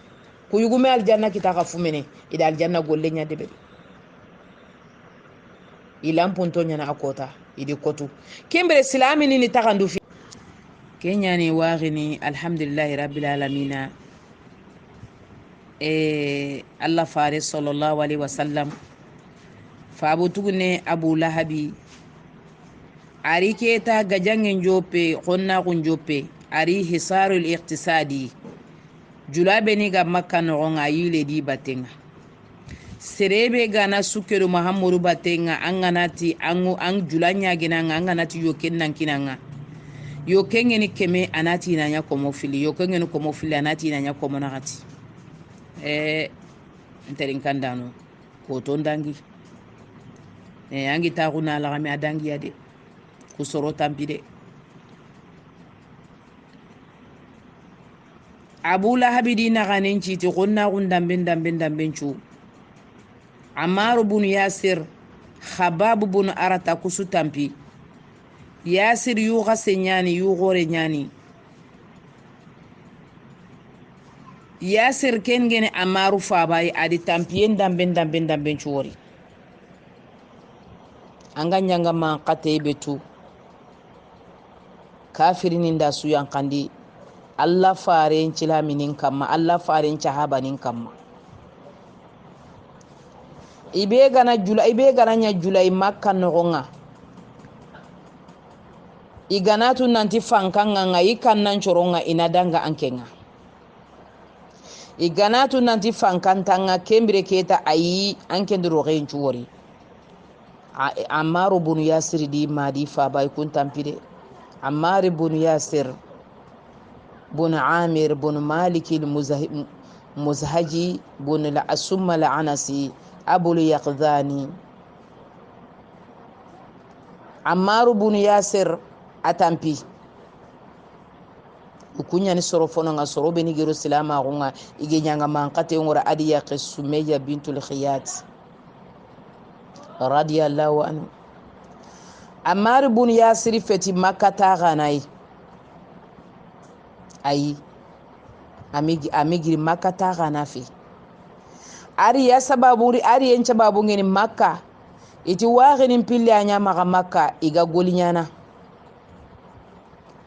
ku yugu me aljanna kitaka fumene ida aljanna golle nya debe ilam punto nya na akota idi kotu kembere silamini ni takandu fi kenya ni waghini alhamdulillah rabbil alamin Allah faris sallallahu alaihi wasallam fabu tugune abu lahabi ari keta gajangen jope khonna kun jope ari hisarul iqtisadi julabe ni ga makka no nga yile di batenga serebe gana sukero mahamudu batenga anganati ang julanya ginanga anganati yoken nan kinanga yoken ni keme anati nanya komo fili yoken ni komo fili anati nanya komo nakati nterin kandano ko to ndangi angi ta kuna la gami adangi ade kusoro tampide Abu Lahab dina ganin citi gonna damben cu Ammar ibn Yasir Khabab ibn Arata kusu tampi Yasir yu gasenyani yu gore nyani Yasir kengene Ammaru fabai adi tampien damben cu wori anga nyanga man kate betu kafirin da su yankandi Allah faren cilaminin kamma Allah faren cahabanin kamma ibe gana nya julai makka nogonga iganatu nanti fankanga nga ikannan coronga inadanga ankenga iganatu nanti fankantanga kembire keta ayi ankendiro gencu wori Ammar ibn Yasir di madi fa bay kun tampide Ammar ibn Yasir بن عامر بن مالك المزهجي بن الأسم العنسي أبو اليقظاني Ammar بن ياسر أتامبي ukunya ni soro fono nga soro beni gero silama gunga ige nyanga mankate ngora adiya qisumeya bintul khiyat radiyallahu anhu Ammar ibn Yasir feti makata ganai ayi amigiri makka ta ganafi ari ya sababuri ari en sababu ngeni makka iti waxinin pille anya maga makka iga golinyana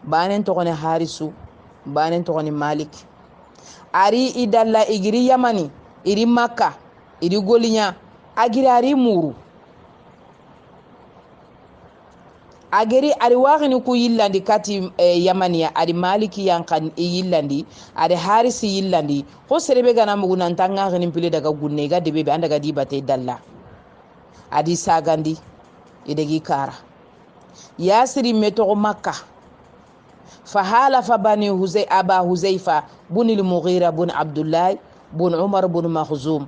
banen to kone harisu banen to kone malik ari idalla igiri yamani iri makka iri golinya agiri ari muru ageri ari waxini ku yillandi kati yamaniya ari maliki yankan yillandi ari harisi yillandi ko serebe gana mugu nantanga xinin pile daga gunne ga debebe andaga dibate dalla adi sagandi idegi kara yasiri metogo makka fahala fa bani aba huzaifa bunil mughira bun abdullah bun umar bun makhzum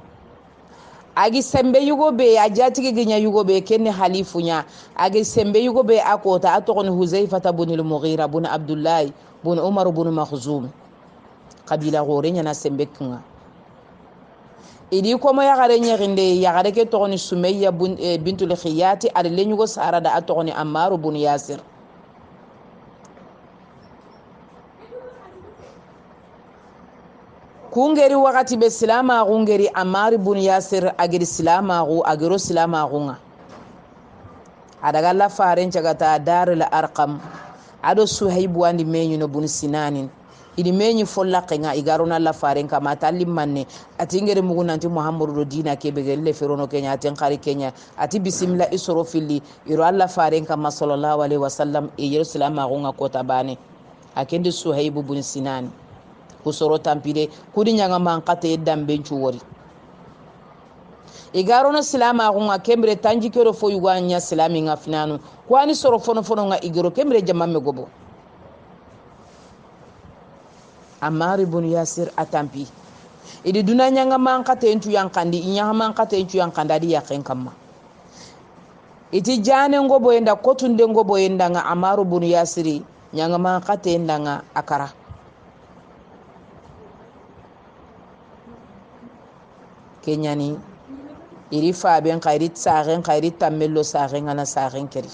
agi sembe yugo be ajatigi ginya yugo be kenni halifunya agi sembe yugo be akota atokon huzaifa bunil mughira bun abdullah bun umar bun makhzum kabila gore nya na sembe kunga idi komo ya gare nya ginde ya gare ke tokoni sumayya bintul khiyati ar lenyugo sarada atokoni ammar bun yasir kungeri wakati be silama kungeri Ammar ibn Yasir agiri silama ku agiro silama kunga adaga la faren cagata darul arqam ado Suhayb wandi menyuno bun sinanin idi meñi folla kenga igarona la faren kama talim manne ati ngere mugu nanti muhammadu do dina ke be gelle ferono kenya ati khari kenya ati bismillah isro filli iro alla faren kama sallallahu alaihi wasallam e yerusalem agunga kota bane akende suhaibu bun sinan kusoro tampide kudi nyanga mankate dambe chuwori igarono silama agunga kembre tanji kero fo yuganya silami nga finanu kwani soro fono fono nga igoro kembre jamamme gobo Ammar ibn Yasir atampi idi dunanya nga mankate entu yankandi inya mankate entu yankanda di yaken kamma iti jane ngobo enda kotunde ngobo enda nga Ammar ibn Yasiri nyanga mankate enda nga akara kenyani iri faben khairit sagen khairit tamello sagen ana sagen keri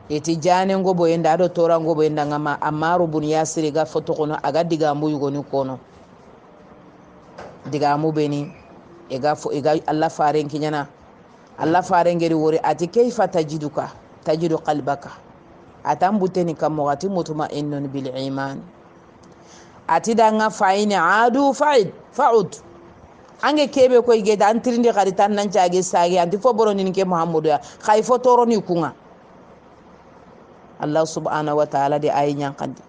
eti jane ngobo enda do tora ngobo enda ngama Ammar ibn Yasir ga foto kono aga diga mbu yugoni kono diga mu beni ega Allah faren kinyana Allah faren geri wori ati kayfa tajidu qalbaka atambuteni kamo ati mutma'innun bil iman ati danga faini adu fa'ud ange kebe ko ige dan tirindi khari tan nan caage saage anti fo boroni ke muhammadu ya khay fo toroni kunga Allah subhanahu wa ta'ala de ay nyankandi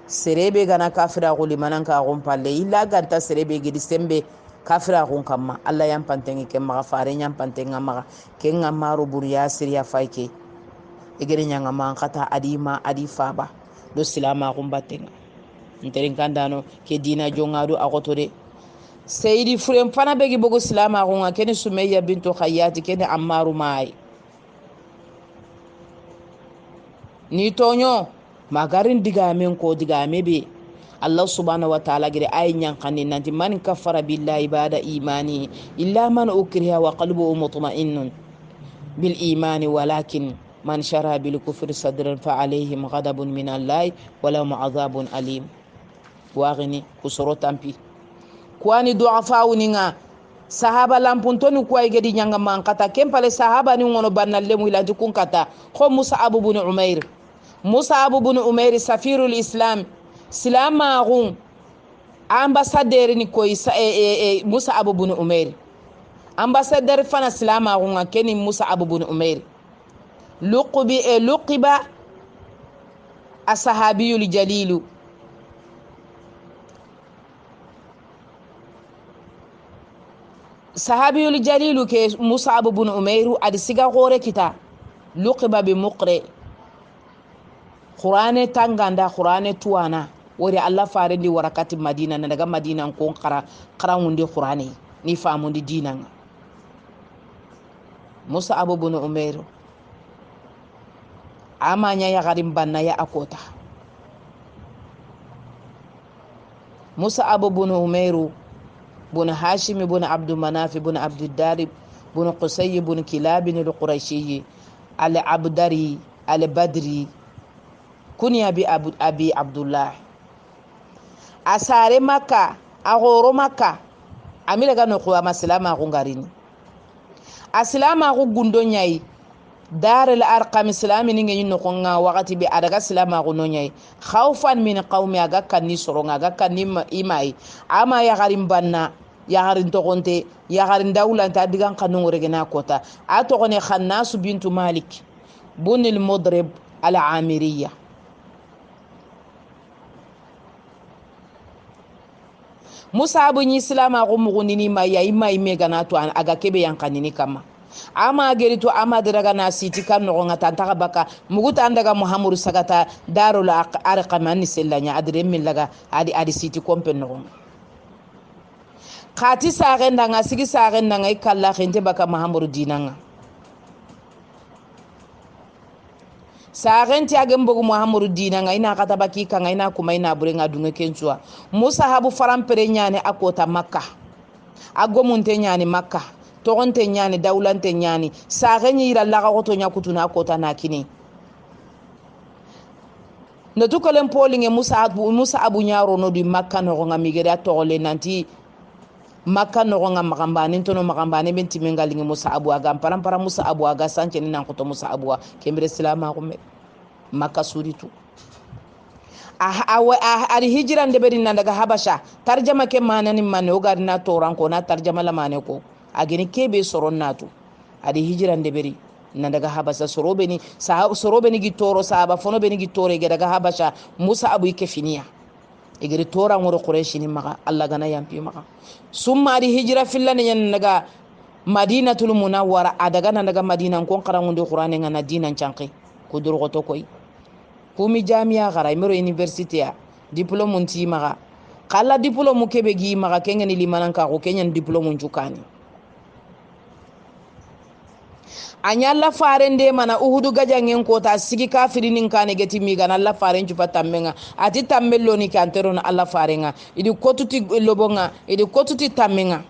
serebe gana kafira ko limanan ka gon palle illa ganta serebe gidi sembe kafira gon kamma Allah yam pantengi ke ma fare nyam pantenga ma ke ngamaru buriya siriya fayke igere nyanga man kata adima adi faba do silama gon batenga nterin kandano ke dina jongado akotore Seydi Furem fana begi bogo silama gon akeni Sumayya bintu Khayyati kene Ammaru mai ni tonyo magarin diga men ko diga mebe Allah subhanahu wa ta'ala gire ay nyankani nanti man kafara billahi ba'da imani illa man ukriha wa qalbuhu mutma'innun bil imani walakin man shara bil kufri sadran fa alayhim ghadabun min Allah wa lahum adhabun alim wagini kusoro tampi kwani du'afa uninga sahaba lampuntoni kuwa igedi nyanga mankata kempale sahaba ni ngono banalle mu ilati kunkata ko Mus'ab ibn Umair Mus'ab ibn Umair safirul Islam silama gun ambassadeur ni ko Mus'ab ibn Umair ambassadeur fana silama gun akeni Mus'ab ibn Umair luqiba ashabiyul jalilu sahabiyul jalilu ke Mus'ab ibn Umair adi siga gore kita luqiba bi muqri Qur'ane tanganda Qur'ane tuwana wori Allah farendi warakati Madina na daga Madina ko qara ngundi Qur'ane ni famundi dinanga Mus'ab ibn Umair amanya ya garim banna ya akota Mus'ab ibn Umair بن هاشم بن عبد مناف بن عبد الدار بن قصي بن كلاب القرشي العبدري البدري كنيا بأبي عبد الله أسار مكة أغور مكة أمير غنو قوام السلام أغنغارين السلام أغنغندونياي دار الأرقام السلام نيجي نقولنا وقت بأرجع السلام أغنونياي خوفا من قوم أغا كني سرون أغا كني إماي أما يغارين بنا يغارين تقولنت يغارين دولة تادقان قانون رجنا كوتا أتقولني خناس بنت مالك بن المضرب العامرية Mus'ab ni islam أغمغني ما يا إما إمي تو أن أغا كبي ينقني كما ama geritu ama diraga na siti kan no ngata taka baka muguta andaga muhammadu sagata darul arqam an sellanya adre min laga adi siti kompen no khati sagenda nga sigi sagenda nga ikalla khinte baka muhammadu dinanga sagenti agembo muhammadu dinanga ina kata baki kan ina kuma ina burenga dunga kenchua musa habu faram perenyane akota makka agomunte nyane makka togonte nyani dawlante nyani sagenyi ira laga goto nyakutuna kota nakini no tukolen polinge Musa abu nyaro no di makka no nga migere togole nanti makka no nga makambani to no makambani benti mengalingi musa abu aga parampara musa abu aga sanche ni nan koto musa abu kembre silama ko me makka suritu ari hijira ndeberi nan daga habasha tarjama ke manani mane o garina toran ko na tarjama la mane ko ageni kebe soron natu ari hijira ndeberi nan daga habasha sorobeni gi toro sahaba fono beni gi tore ge daga habasha musa abu ke finiya igiri tora ngoro quraishi ni maka Allah gana yampi maka summa ari hijira fillan yan daga madinatul munawwara adaga nan daga madina kon qarangundi qur'ani ngana dinan chanqi kudur goto koy kumi jami'a gara imero university ya diplôme nti maka kala diplôme kebe gi maka kengeni limanan ka ko kenyan diplôme njukani anyalla farende mana uhudu gajangen ko ta sigi kafirinin kane geti mi gana alla faren cu patammenga ati tammello ni kantero na alla farenga idi kotuti lobonga idi kotuti tammenga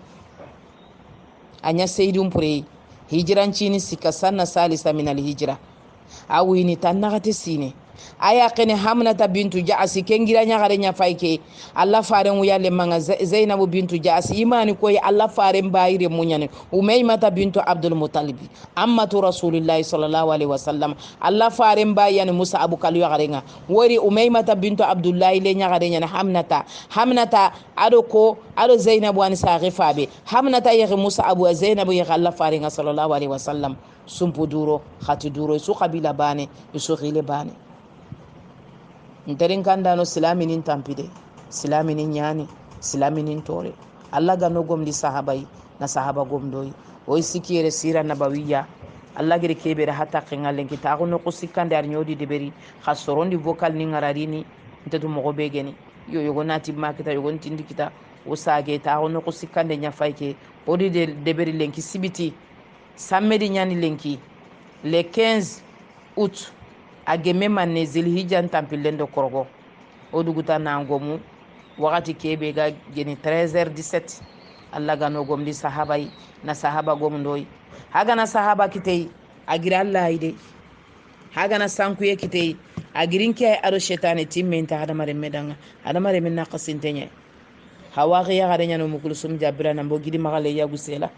anya seydum pure hijran chini sika sanna salisa min al hijra awini tanagati sine aya kene hamnata bintu jaasi kengira nya gare nya fayke alla faren wuyalle manga zainabu bintu jaasi imani koy alla faren bayire munyane umaymata bintu abdul muttalib ammatu rasulillahi sallallahu alaihi wasallam alla faren bayane musa abu kaliyo garenga wori umaymata bintu abdullahi le nya gare nya hamnata ado zainabu an saagi fabe hamnata yake musa abu zainabu yake alla faren sallallahu alaihi wasallam sumpu duro khati duro su qabila bane su khile bane nterin kandano silaminin tampide silaminin nyani silaminin tore Allah gano gomdi sahabai na sahaba gomdoyi o sikire sira nabawiya Allah gire kebere hatta qingalen kitago no kusikande ar nyodi deberi khasorondi vocal ni ngararini ntetu mogo begeni yogo nati makita yogo ntindi kita o sage tago no kusikande nya fayke odi deberi lenki sibiti samedi nyani lenki le 15 août ageme manne zilhijja tampilendo korgo oduguta nangomu wakati kebe ga geni 13h17 Allah gano gomdi sahabai na sahaba gomndoy haga na sahaba kitei agira Allah ide haga na sankuye kitei agirinke aro shetane timmenta hadamare medanga hadamare menna qasintenye hawaqi ya garenya no mukulsum jabira nambo gidi magale ya gusela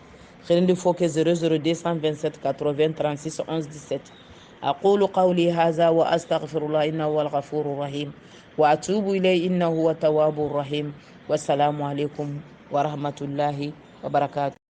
khirindi foke 00227 80 36 11 17 أقول قولي هذا وأستغفر الله إنه هو الغفور الرحيم وأتوب إليه إنه هو التواب الرحيم والسلام عليكم ورحمة الله وبركاته.